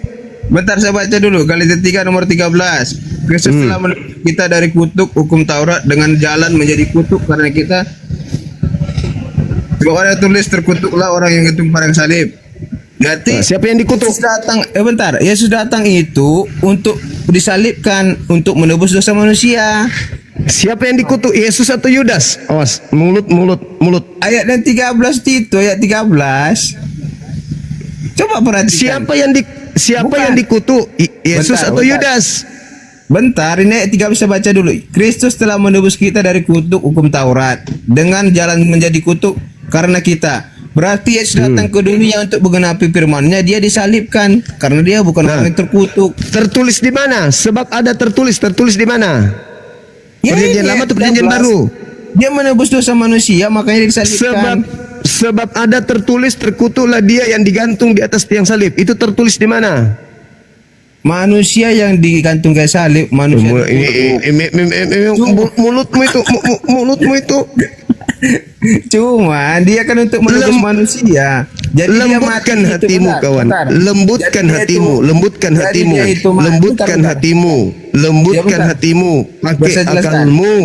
Bentar saya baca dulu. Galatia 3 nomor 13. Kristus telah menebus kita dari kutuk hukum Taurat dengan jalan menjadi kutuk karena kita. Sebab ada tulis terkutuklah orang yang gantung parang salib. Berarti
Siapa yang dikutuk?
Yesus datang. Yesus datang itu untuk disalibkan untuk menebus dosa manusia.
Siapa yang dikutuk? Yesus atau Yudas? Awas, mulut.
Ayat yang 13 itu, ayat 13. Coba perhatikan.
Siapa yang dikutuk? Yesus
Bentar,
atau
bentar.
Yudas?
Bentar, ini ayat 13 saya baca dulu. Kristus telah menebus kita dari kutuk hukum Taurat dengan jalan menjadi kutuk karena kita. Berarti Yesus datang ke dunia untuk menggenapi firman-Nya. Dia disalibkan karena dia bukan orang yang terkutuk.
Tertulis di mana? Sebab ada tertulis di mana?
Ya,
Perjanjian
ini
lama atau
ayat
perjanjian
13.
baru?
Dia menebus dosa manusia, makanya disalibkan.
Sebab ada tertulis terkutuklah dia yang digantung di atas tiang salib. Itu tertulis di mana?
Manusia yang digantung ke salib, manusia terkutuk.
Mulutmu itu
Cuma dia kan untuk menebus manusia. Jadi
lembutkan
dia mati
hatimu,
itu,
kawan.
bentar.
Lembutkan
Jadi dia
hatimu,
itu-
lembutkan
jadi
hatimu,
dia itu mati,
lembutkan
bentar.
hatimu, lembutkan
Ya, bentar.
hatimu. Pakai
Bisa jelaskan.
akalmu.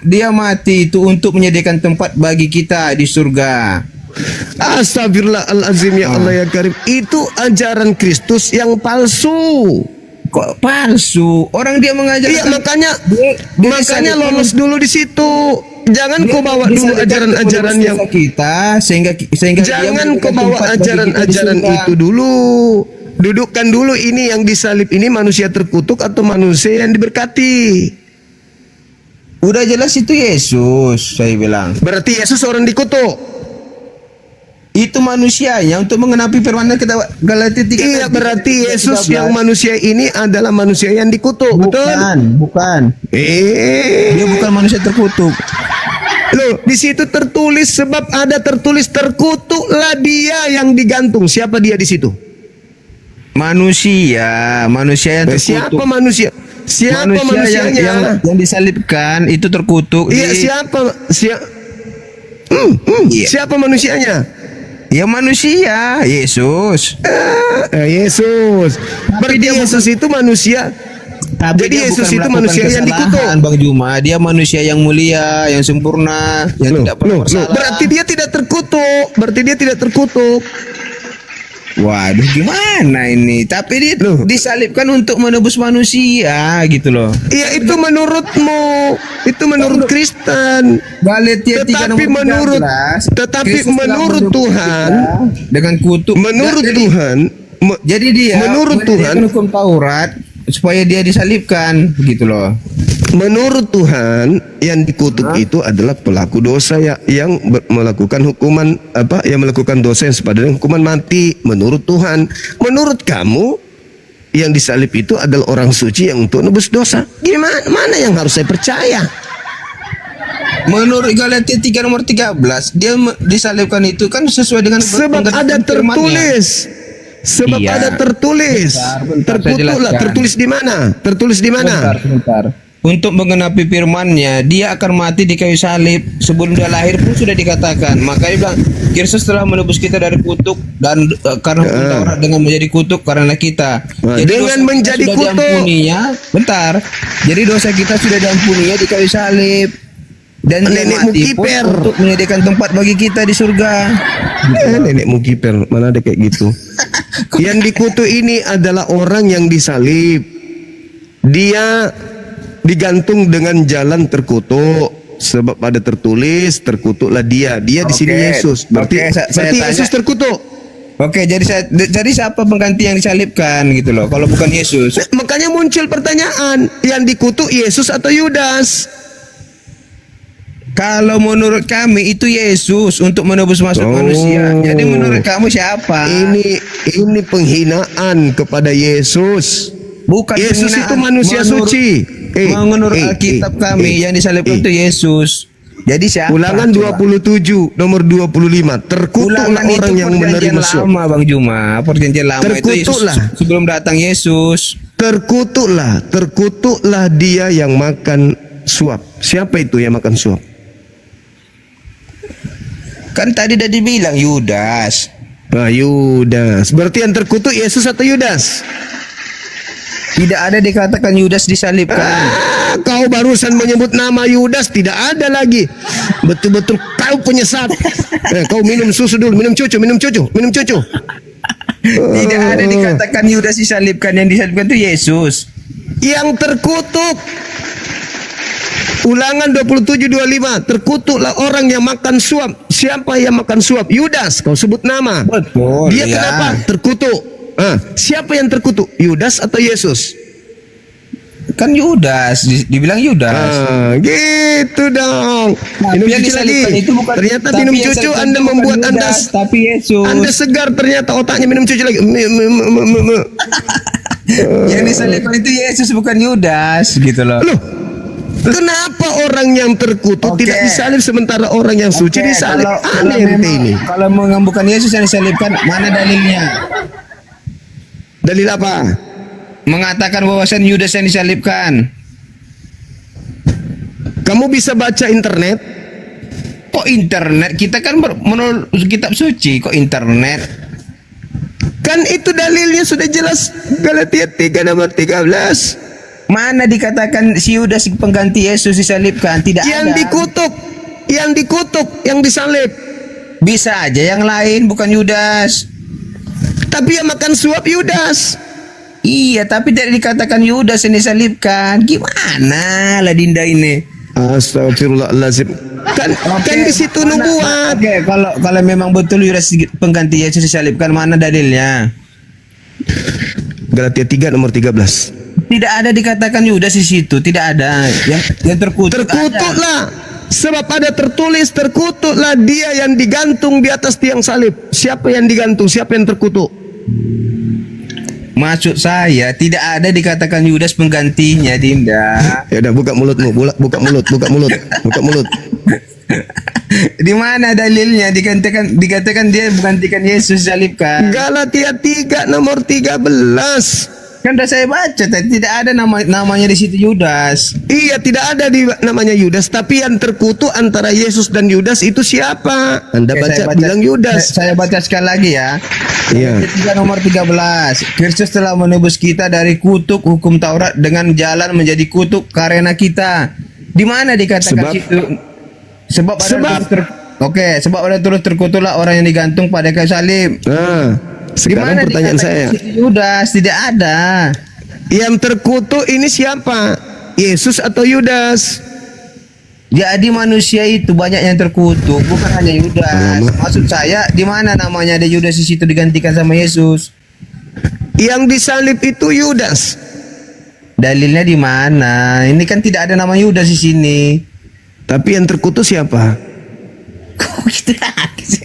Dia mati itu untuk menyediakan tempat bagi kita di surga.
Astagfirullahalazim ya Allah ya Karim. Itu ajaran Kristus yang palsu.
Kok palsu? Orang dia mengajarkan.
Iya, makanya
dia disalibkan
lolos dulu di situ. Jangan kau bawa dulu
disalibkan
ajaran-ajaran
untuk
yang
menebus dosa kita sehingga
jangan
dia
kau
memberikan
bawa
tempat bagi kita di
ajaran-ajaran
surga.
itu dulu. Dudukkan dulu ini yang disalib ini manusia terkutuk atau manusia yang diberkati.
Udah jelas itu Yesus, saya bilang.
Berarti Yesus orang dikutuk.
Itu manusianya untuk mengenapi firman-Nya kita Galatia 3.
Iya, berarti Yesus yang manusia ini adalah manusia yang dikutuk. Betul?
Bukan. Dia bukan manusia terkutuk.
Loh, di situ tertulis sebab ada tertulis terkutuklah dia yang digantung. Siapa dia di situ?
Manusia yang terkutuk.
Siapa manusia? Siapa
manusia
manusianya?
yang disalibkan itu terkutuk.
Iya, siapa manusianya?
Ya manusia, Yesus.
Yesus. Berarti
dia
Yesus itu manusia.
Tapi
Jadi
dia
Yesus
bukan
itu
melakukan
manusia yang
kesalahan,
dikutuk.
Bang Juma. Dia manusia yang mulia, yang sempurna, yang tidak pernah bersalah.
Berarti dia tidak terkutuk.
Waduh, gimana ini? Tapi dia disalibkan untuk menebus manusia gitu loh.
Iya, itu menurutmu. Itu menurut Kristen.
Galatia 3
Tetapi
nomor 13,
tetapi
Kristus telah
menurut
menebus
Tuhan,
kita dengan kutuk.
menurut
Jadi-
Tuhan,
Jadi dia
menurut
menyediakan
Tuhan-
hukum Taurat supaya dia disalibkan gitu loh.
Menurut Tuhan yang dikutuk itu adalah pelaku dosa yang melakukan hukuman yang melakukan dosa yang sepadan dengan hukuman mati. Menurut Tuhan, menurut kamu yang disalib itu adalah orang suci yang untuk nebus dosa. Gimana? Mana yang harus saya percaya?
Menurut Galatia 3 nomor 13, dia disalibkan itu kan sesuai dengan
Sebab ada
pengertian firman-Nya.
tertulis. Sebab
Iya.
ada tertulis.
Bentar, saya
Terkutuklah.
jelaskan.
Tertulis di mana? Tertulis di mana?
Sebentar. Untuk menggenapi firman-Nya, dia akan mati di kayu salib. Sebelum dia lahir pun sudah dikatakan. Makanya dia bilang, Kristus telah menebus kita dari kutuk dan karena hukum Taurat dengan menjadi kutuk karena kita.
Nah,
Jadi
dengan
dosa kita
menjadi
sudah
kutuk.
diampuninya. Bentar. Jadi dosa kita sudah diampuninya di kayu salib. Dan dia
Nenekmu
mati pun
kiper.
untuk menyediakan tempat bagi kita di surga.
Nenekmu kiper, mana ada kayak gitu. Yang dikutuk ini adalah orang yang disalib. Dia digantung dengan jalan terkutuk. Sebab ada tertulis, terkutuklah dia. Dia di sini
Oke.
Yesus. Berarti,
Oke, saya
berarti
tanya.
Yesus terkutuk.
Oke, jadi siapa pengganti yang disalibkan gitu loh? Kalau bukan Yesus.
Makanya muncul pertanyaan, yang dikutuk Yesus atau Yudas?
Kalau menurut kami itu Yesus untuk menebus masuk
Oh.
manusia. Jadi menurut kamu siapa?
Ini penghinaan kepada Yesus.
Bukan
Yesus
penghinaan.
itu manusia suci.
Menurut Alkitab kami yang disalibkan itu Yesus. Jadi siapa?
Ulangan
Coba.
27 nomor 25. Terkutuklah
Ulangan itu
orang yang
perjanjian
menerima suap.
lama, Bang Juma. Perjanjian lama itu Yesus
Terkutuklah.
sebelum datang Yesus.
Terkutuklah dia yang makan suap. Siapa itu yang makan suap?
Kan tadi udah dibilang Yudas.
Nah, Yudas. Berarti yang terkutuk Yesus atau Yudas?
Tidak ada dikatakan Yudas disalibkan.
Kau barusan menyebut nama Yudas, tidak ada lagi. Betul-betul kau penyesat. Kau minum susu dulu, minum cucu.
Tidak ada dikatakan Yudas disalibkan. Yang disalibkan itu Yesus.
Yang terkutuk. Ulangan 27:25. Terkutuklah orang yang makan suap. Siapa yang makan suap? Yudas. Kau sebut nama.
Betul.
Dia
ya.
kenapa terkutuk? Siapa yang terkutuk? Yudas atau Yesus?
Kan Yudas, dibilang Yudas.
Gitu dong.
Tapi
Minum
yang
cucu lagi.
disalibkan itu bukan-
Ternyata
tapi
minum
yang
cucu
disalibkan
Anda
itu bukan
membuat Anda
Yudas, tapi Yesus.
Anda segar, ternyata otaknya minum cucu lagi.
Yang disalibkan itu Yesus bukan Yudas gitu loh.
Loh, kenapa orang yang terkutuk
Oke.
tidak disalib sementara orang yang suci
Oke,
disalib?
kalau
Aneh ente
memang-
ini.
Kalau bukan Yesus yang disalibkan, mana dalilnya?
Dalil apa?
Mengatakan bahwasan Yudas yang disalibkan.
Kamu bisa baca internet.
Kok internet? Kita kan menurut kitab suci, kok internet?
Kan itu dalilnya sudah jelas. Galatia 3 nomor 13.
Mana dikatakan si Yudas pengganti Yesus disalibkan? Tidak
Yang
ada.
dikutuk, yang disalib.
Bisa aja yang lain bukan Yudas.
Tapi yang makan suap Yudas.
Iya, tapi tidak dikatakan Yudas yang disalibkan. Gimana lah Dinda ini?
Astagfirullahaladzim. Kan di situ nubuat.
Oke, kalau memang betul Yudas pengganti Yesus disalibkan, mana dalilnya?
Galatia 3 nomor 13.
Tidak ada dikatakan Yudas di situ, tidak ada. Yang terkutuk. ada.
Terkutuklah. Sebab ada tertulis, terkutuklah dia yang digantung di atas tiang salib. Siapa yang digantung? Siapa yang terkutuk?
Maksud saya tidak ada dikatakan Yudas penggantinya, Dinda.
Ya udah, buka mulutmu, buka mulut.
Di mana dalilnya dikatakan dia menggantikan Yesus disalibkan?
Galatia 3 nomor 13.
Kan udah saya baca tadi, tidak ada namanya di situ Yudas.
Iya, tidak ada namanya Yudas, tapi yang terkutuk antara Yesus dan Yudas itu siapa? Anda
Oke,
baca
saya
bilang Yudas.
Saya baca sekali lagi ya.
Iya.
Ayat 3 nomor 13. Kristus telah menebus kita dari kutuk hukum Taurat dengan jalan menjadi kutuk karena kita. Di mana dikatakan situ? Sebab ada terus terkutuklah orang yang digantung pada kayu salib.
Nah,
Di
sekarang
mana
pertanyaan
dikatakan
saya.
di situ Yudas? Tidak ada.
Yang terkutuk ini siapa? Yesus atau Yudas?
Jadi manusia itu banyak yang terkutuk, bukan hanya Yudas. Maksud saya, di mana namanya ada Yudas di situ digantikan sama Yesus?
Yang disalib itu Yudas.
Dalilnya di mana? Ini kan tidak ada nama Yudas di sini.
Tapi yang terkutuk siapa?
Kok tidak ada sih?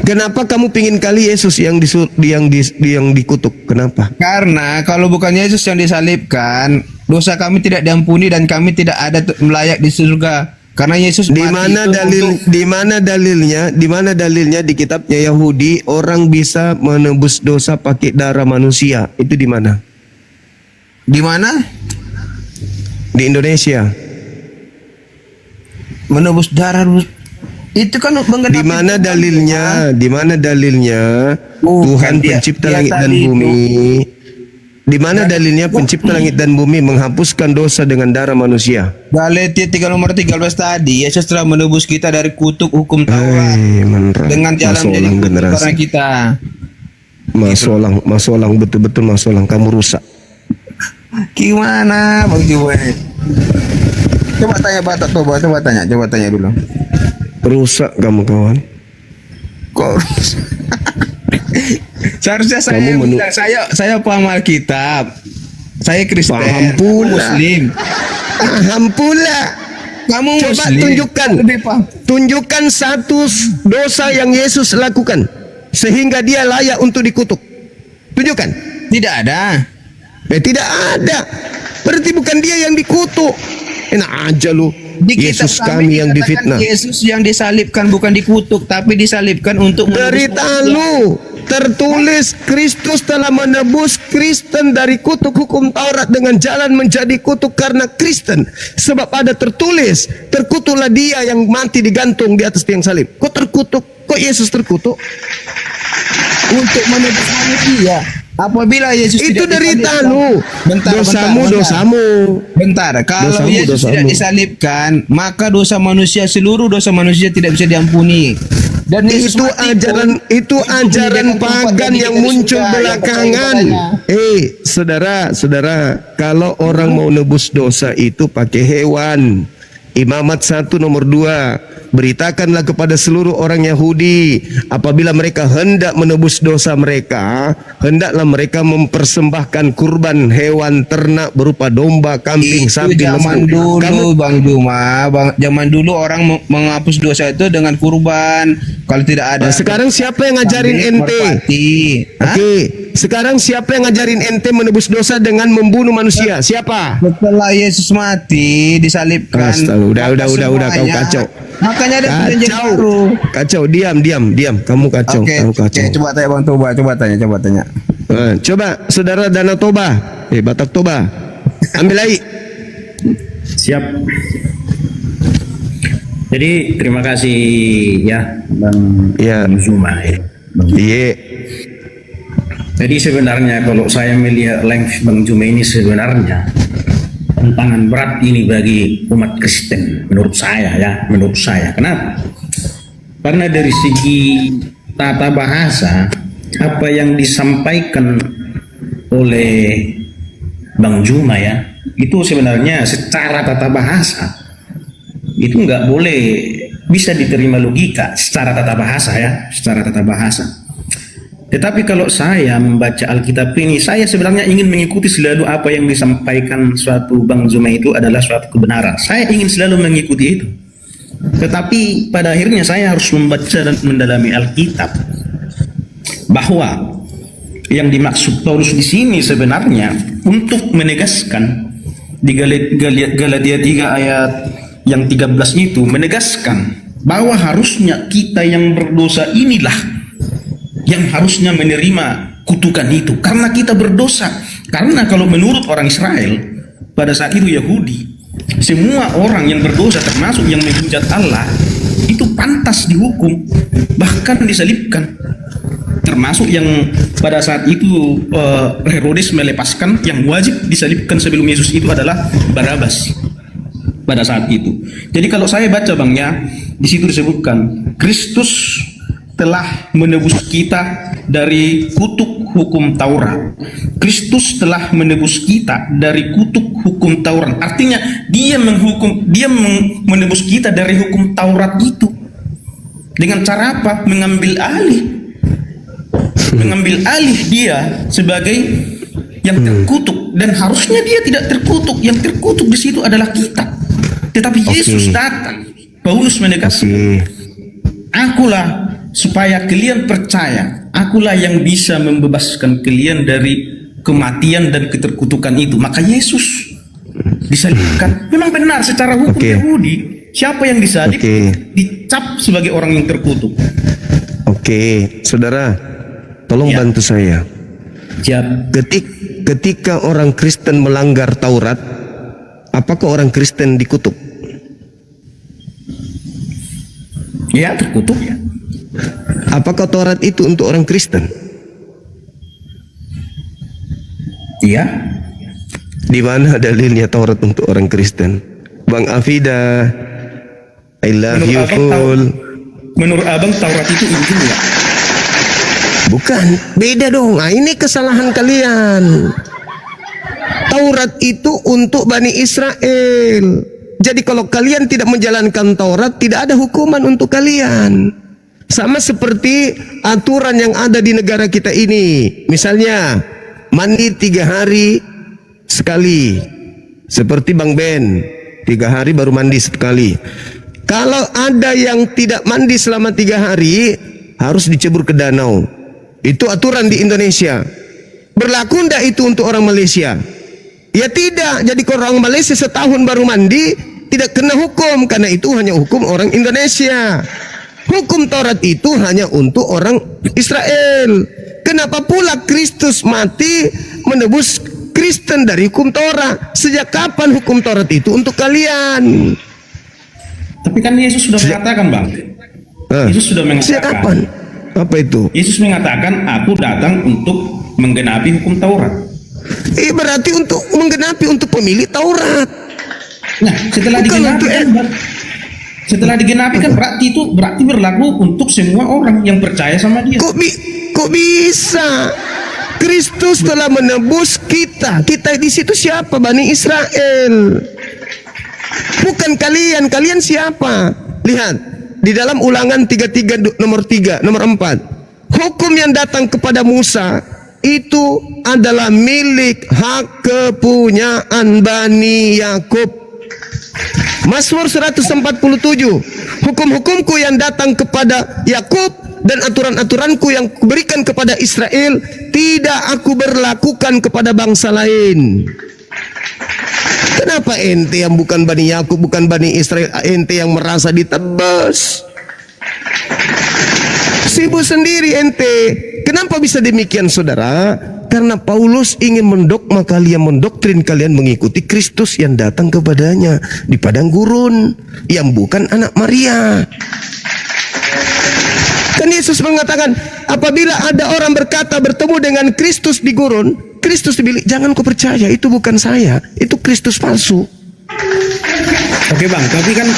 Kenapa kamu pingin kali Yesus yang dikutuk? Kenapa?
Karena kalau bukan Yesus yang disalibkan, dosa kami tidak diampuni dan kami tidak ada layak di surga. Karena Yesus
Di
mati
mana
itu
dalil?
untuk-
Di mana dalilnya di kitabnya Yahudi orang bisa menebus dosa pakai darah manusia? Itu di mana?
Di mana?
Di Indonesia.
Menebus darah itu kan menggenapi
Di mana
Tuhan.
dalilnya? Di mana dalilnya?
Bukan,
Tuhan
dia-
pencipta
dia
langit dan
tadi itu.
bumi. Di mana dalilnya pencipta langit dan bumi menghapuskan dosa dengan darah manusia?
Galatia 3 nomor 13 tadi, Yesus telah menebus kita dari kutuk hukum Taurat
Menurut
dengan jalan menjadi
masolang
kutuk
generasi.
orang kita.
Masolang, betul-betul masolang. Kamu rusak.
Gimana Bang Juwe? Coba tanya Batak Toba, coba tanya dulu.
Rusak kamu kawan.
Kok seharusnya saya
Kamu
bilang, saya paham Alkitab. Saya Kristen,
Paham pula.
Muslim.
Paham pula.
Kamu
Coba
Muslim.
tunjukkan.
Lebih paham.
Tunjukkan satu dosa yang Yesus lakukan sehingga dia layak untuk dikutuk. Tunjukkan.
Tidak ada.
Tidak ada. Berarti bukan dia yang dikutuk. Enak aja lu.
Di kitab
Yesus kami yang
dikatakan
difitnah.
Yesus yang disalibkan bukan dikutuk, tapi disalibkan untuk
Derita lu. Tertulis Kristus telah menebus Kristen dari kutuk hukum Taurat dengan jalan menjadi kutuk karena Kristen. Sebab ada tertulis, terkutuklah dia yang mati digantung di atas tiang salib. Kok terkutuk? Kok Yesus terkutuk?
untuk menebus manusia. Apabila Yesus
Itu
tidak
derita
disalibkan-
lu. Dosamu.
Bentar, kalau
Dosamu,
Yesus tidak
dosamu.
disalibkan, maka seluruh dosa manusia tidak bisa diampuni. Dan Yesus
Itu
mati
ajaran
pun
itu
untuk
ajaran
menyediakan tempat
pagan
bagi
yang
kita di
muncul
surga, yang percaya
belakangan.
kepadanya.
Saudara, kalau orang mau nebus dosa itu pakai hewan. Imamat 1 nomor 2. Beritakanlah kepada seluruh orang Yahudi, apabila mereka hendak menebus dosa mereka, hendaklah mereka mempersembahkan kurban hewan ternak berupa domba, kambing,
Itu
sapi,
zaman
lembu.
dulu
Kamu-
Bang Juma, zaman dulu orang menghapus dosa itu dengan kurban. Kalau tidak ada.
Nah, sekarang siapa yang ngajarin
kambing,
ente?
merpati. Hah?
Oke, sekarang siapa yang ngajarin ente menebus dosa dengan membunuh manusia? Siapa?
Setelah Yesus mati disalibkan.
Astaga, udah,
maka
kau
semuanya-
kacau.
Makanya ada perjanjian baru.
Kacau, diam. Kamu kacau,
Oke,
kamu kacau.
coba tanya Bang Toba, coba tanya.
Coba, saudara Danau Toba, Batak Toba, ambil air.
Siap. Jadi terima kasih ya Bang
Ya.
Bang Zuma ya.
Iya,
Jadi sebenarnya kalau saya melihat live Bang Zuma ini sebenarnya tantangan berat ini bagi umat Kristen menurut saya ya, menurut saya. Kenapa? Karena dari segi tata bahasa apa yang disampaikan oleh Bang Zuma ya, itu sebenarnya secara tata bahasa itu nggak boleh bisa diterima logika secara tata bahasa ya, secara tata bahasa. Tetapi kalau saya membaca Alkitab ini, saya sebenarnya ingin mengikuti selalu apa yang disampaikan suatu Bang Zuma itu adalah suatu kebenaran. Saya ingin selalu mengikuti itu. Tetapi pada akhirnya saya harus membaca dan mendalami Alkitab. Bahwa yang dimaksud Paulus di sini sebenarnya untuk menegaskan di Galatia 3 ayat yang 13 itu menegaskan bahwa harusnya kita yang berdosa inilah yang harusnya menerima kutukan itu karena kita berdosa. Karena kalau menurut orang Israel pada saat itu Yahudi, semua orang yang berdosa termasuk yang menghujat Allah itu pantas dihukum, bahkan disalibkan. Termasuk yang pada saat itu Herodes melepaskan, yang wajib disalibkan sebelum Yesus itu adalah Barabas pada saat itu. Jadi kalau saya baca Bang ya, di situ disebutkan Kristus telah menebus kita dari kutuk hukum Taurat. Kristus telah menebus kita dari kutuk hukum Taurat. Artinya dia menebus kita dari hukum Taurat itu. Dengan cara apa? Mengambil alih dia sebagai yang terkutuk, dan harusnya dia tidak terkutuk. Yang terkutuk di situ adalah kita. Tetapi Yesus datang. Paulus menegaskan, akulah supaya kalian percaya, akulah yang bisa membebaskan kalian dari kematian dan keterkutukan itu. Maka Yesus disalibkan. Memang benar secara hukum Yahudi, siapa yang disalib dicap sebagai orang yang terkutuk.
Oke, saudara, tolong
Ya.
bantu saya.
Siap.
Ketika orang Kristen melanggar Taurat, apakah orang Kristen dikutuk?
Ya, terkutuk ya.
Apakah Taurat itu untuk orang Kristen?
Iya.
Di mana dalilnya Taurat untuk orang Kristen? Bang Afida, I love you full.
Menurut abang Taurat itu Injil ya?
Bukan, beda dong. Nah, ini kesalahan kalian. Taurat itu untuk Bani Israel. Jadi kalau kalian tidak menjalankan Taurat, tidak ada hukuman untuk kalian. Sama seperti aturan yang ada di negara kita ini. Misalnya, mandi 3 hari sekali. Seperti Bang Ben, 3 hari baru mandi sekali. Kalau ada yang tidak mandi selama 3 hari, harus dicebur ke danau. Itu aturan di Indonesia. Berlaku enggak itu untuk orang Malaysia? Ya tidak. Jadi kalau orang Malaysia setahun baru mandi, tidak kena hukum, karena itu hanya hukum orang Indonesia. Hukum Taurat itu hanya untuk orang Israel. Kenapa pula Kristus mati menebus Kristen dari hukum Taurat? Sejak kapan hukum Taurat itu untuk kalian?
Tapi kan Yesus sudah mengatakan, Bang. Yesus sudah
Sejak
mengatakan.
kapan? Apa itu?
Yesus mengatakan, aku datang untuk menggenapi hukum Taurat.
Berarti untuk menggenapi, untuk pemilik Taurat.
Nah, setelah
Bukan
digenapi
untuk
kan, setelah digenapi kan berarti berlaku untuk semua orang yang percaya sama dia.
Kok bisa? Kristus telah menebus kita. Kita di situ siapa? Bani Israel. Bukan kalian. Kalian siapa? Lihat di dalam Ulangan 33 nomor 4. Hukum yang datang kepada Musa itu adalah milik hak kepunyaan Bani Yakub. Mazmur 147. Hukum-hukumku yang datang kepada Yakub dan aturan-aturanku yang kuberikan kepada Israel tidak aku berlakukan kepada bangsa lain. Kenapa ente yang bukan Bani Yakub, bukan Bani Israel, ente yang merasa ditebas? Sibuk sendiri ente. Kenapa bisa demikian, saudara? Karena Paulus ingin mendogma kalian, mendoktrin kalian mengikuti Kristus yang datang kepadanya di padang gurun, yang bukan anak Maria. Kan Yesus mengatakan, apabila ada orang berkata bertemu dengan Kristus di gurun, Kristus bilang, jangan kau percaya, itu bukan saya, itu Kristus palsu.
Oke Bang, tapi kan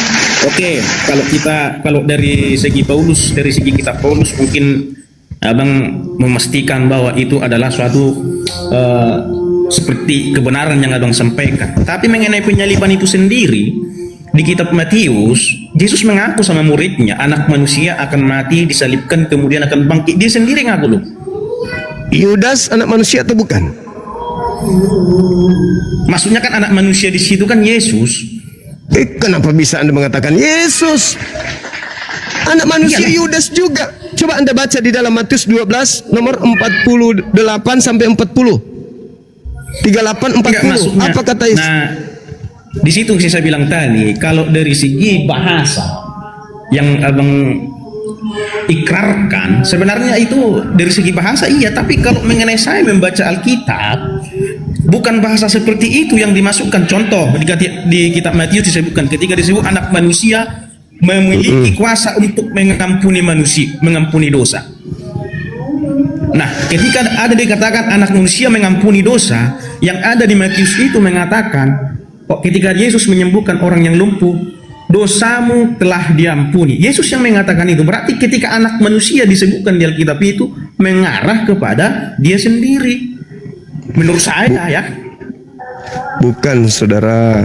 kalau dari segi Paulus, dari segi kitab Paulus, mungkin Abang memastikan bahwa itu adalah suatu seperti kebenaran yang Abang sampaikan. Tapi mengenai penyaliban itu sendiri, di kitab Matius, Yesus mengaku sama muridnya, anak manusia akan mati, disalibkan, kemudian akan bangkit. Dia sendiri ngaku loh.
Yudas anak manusia atau bukan?
Maksudnya kan anak manusia di situ kan Yesus.
Kenapa bisa Anda mengatakan Yesus? Anak manusia Yudas juga. Coba Anda baca di dalam Matius 12 nomor 48 sampai 40. 38 40. Apa kata Yesus?
Nah, di situ saya bilang tadi, kalau dari segi bahasa yang Abang ikrarkan, sebenarnya itu dari segi bahasa iya, tapi kalau mengenai saya membaca Alkitab, bukan bahasa seperti itu yang dimasukkan. Contoh di kitab Matius disebutkan, ketika disebut anak manusia memiliki kuasa untuk mengampuni manusia, mengampuni dosa. Nah, ketika ada dikatakan anak manusia mengampuni dosa, yang ada di Matius itu mengatakan, ketika Yesus menyembuhkan orang yang lumpuh, dosamu telah diampuni. Yesus yang mengatakan itu. Berarti ketika anak manusia disebutkan di Alkitab itu mengarah kepada dia sendiri. Menurut saya ya.
Bukan, saudara.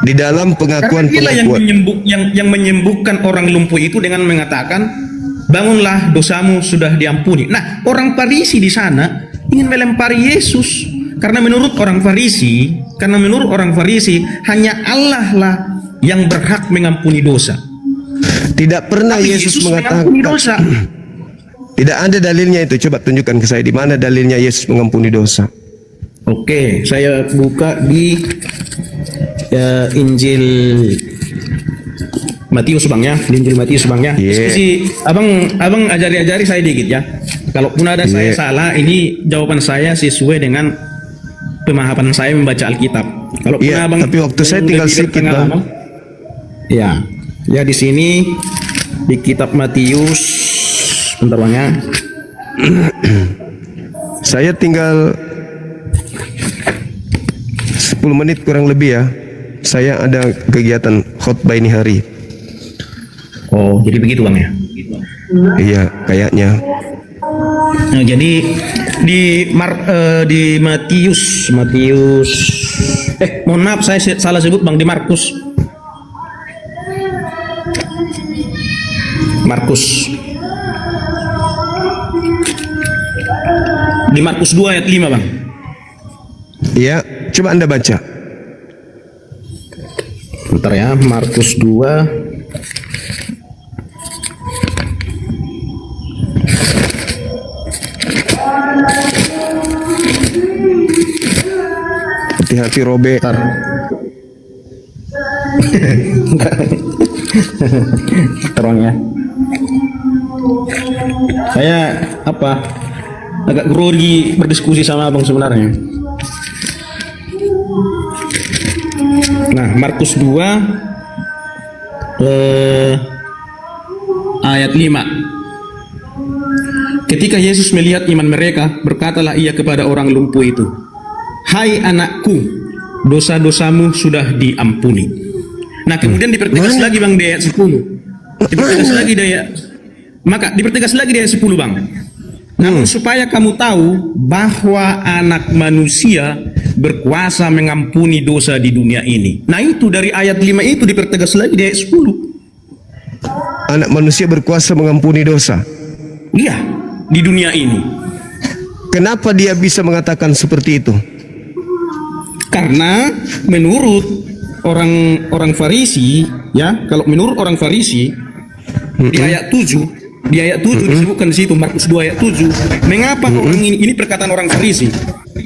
Di dalam pengakuan
yang menyembuhkan orang lumpuh itu dengan mengatakan, bangunlah, dosamu sudah diampuni. Nah, orang Farisi di sana ingin melempari Yesus. Karena menurut orang Farisi, hanya Allah lah yang berhak mengampuni dosa.
Tidak pernah
Tapi
Yesus mengatakan.
mengampuni dosa.
Tidak ada dalilnya itu. Coba tunjukkan ke saya di mana dalilnya Yesus mengampuni dosa.
Oke, saya buka di Injil Matius bang ya, di Injil Matius bang ya.
Yeah.
Diskusi abang ajari saya dikit ya. Kalaupun ada saya salah, ini jawaban saya sesuai dengan pemahaman saya membaca Alkitab. Kalau
Iya,
abang
tapi waktu saya tinggal
lebih
sedikit,
berpengalaman, ya, di sini di kitab Matius, bentar bang ya.
Saya tinggal 10 menit kurang lebih ya. Saya ada kegiatan khotbah ini hari.
Oh, jadi begitu bang ya.
Iya, kayaknya.
Nah, jadi di Matius, mohon maaf saya salah sebut bang, di Markus. Di Markus 2 ayat 5 bang.
Iya, coba Anda baca.
Bentar ya, Markus 2
Hati-hati Robe.
bentar. Terang ya. Saya agak grogi berdiskusi sama abang sebenarnya. Nah, Markus 2 ayat 5. Ketika Yesus melihat iman mereka, berkatalah ia kepada orang lumpuh itu, "Hai anakku, dosa-dosamu sudah diampuni." Nah, kemudian dipertegas lagi bang di ayat 10. Dipertegas lagi di ayat 10 bang. Namun supaya kamu tahu bahwa anak manusia berkuasa mengampuni dosa di dunia ini. Nah, itu dari ayat 5 itu dipertegas lagi di ayat 10.
Anak manusia berkuasa mengampuni dosa.
Iya, di dunia ini.
Kenapa dia bisa mengatakan seperti itu?
Karena menurut orang Farisi, ya, kalau menurut orang Farisi di ayat 7 disebutkan di situ, Markus 2 ayat 7, mengapa orang ini perkataan orang Farisi,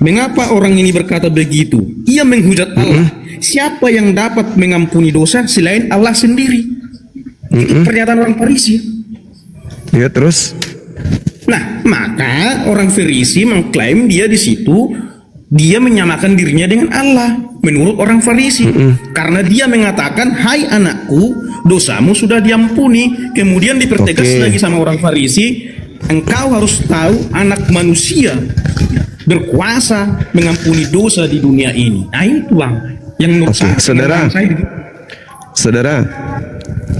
mengapa orang ini berkata begitu? Ia menghujat Allah. Siapa yang dapat mengampuni dosa selain Allah sendiri? Itu pernyataan orang Farisi.
Ya, terus
Nah, maka orang Farisi mengklaim dia di situ dia menyamakan dirinya dengan Allah menurut orang Farisi, karena dia mengatakan, "Hai anakku, dosamu sudah diampuni." Kemudian dipertegas lagi sama orang Farisi, "Engkau harus tahu anak manusia berkuasa mengampuni dosa di dunia ini." Nah, itu bang yang menurut
Saudara,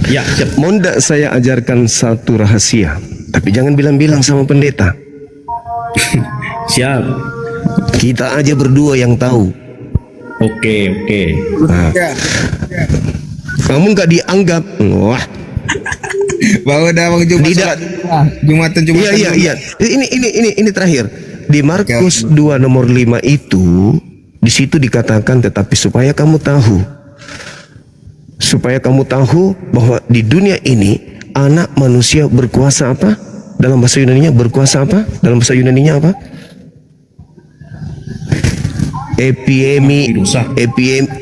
ya, siap.
mau ndak saya ajarkan satu rahasia, tapi jangan bilang-bilang sama pendeta.
Siap.
Kita aja berdua yang tahu.
Oke.
Nah, kamu nggak dianggap. Wah,
Bawa dah bang Jumat
Tidak.
Jumatan.
iya. Ini terakhir. Di Markus 2 nomor 5 itu, di situ dikatakan, tetapi supaya kamu tahu bahwa di dunia ini anak manusia berkuasa apa? Dalam bahasa Yunaninya berkuasa apa? Dalam bahasa Yunaninya apa? Epiemi.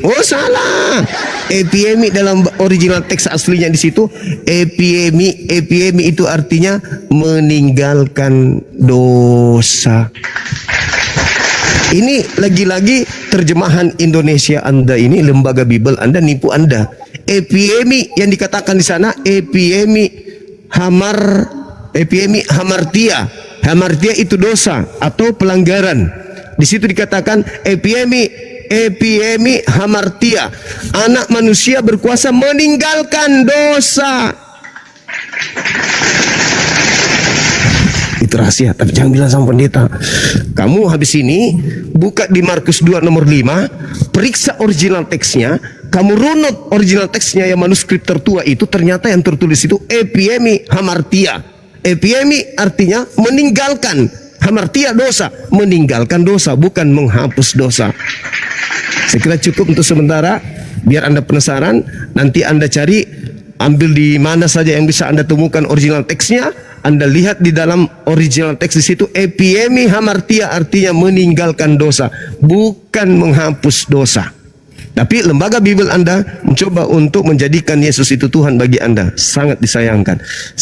Oh, salah. Epiemi dalam original teks aslinya di situ. Epiemi itu artinya meninggalkan dosa. Ini lagi-lagi terjemahan Indonesia Anda ini, lembaga Bible Anda nipu Anda. Epiemi yang dikatakan di sana epiemi hamartia. Hamartia itu dosa atau pelanggaran. Di situ dikatakan epiemi hamartia. Anak manusia berkuasa meninggalkan dosa. Itu rahasia, tapi jangan bilang sama pendeta. Kamu habis ini buka di Markus 2 nomor 5, periksa original teksnya, kamu runut original teksnya yang manuskrip tertua itu, ternyata yang tertulis itu epiemi hamartia. Epiemi artinya meninggalkan, Hamartia dosa, meninggalkan dosa, bukan menghapus dosa. Saya kira cukup untuk sementara. Biar Anda penasaran, nanti Anda cari, ambil di mana saja yang bisa Anda temukan original teksnya. Anda lihat di dalam original teks di situ, epiemi hamartia artinya meninggalkan dosa, bukan menghapus dosa. Tapi lembaga Bible Anda mencoba untuk menjadikan Yesus itu Tuhan bagi Anda. Sangat disayangkan.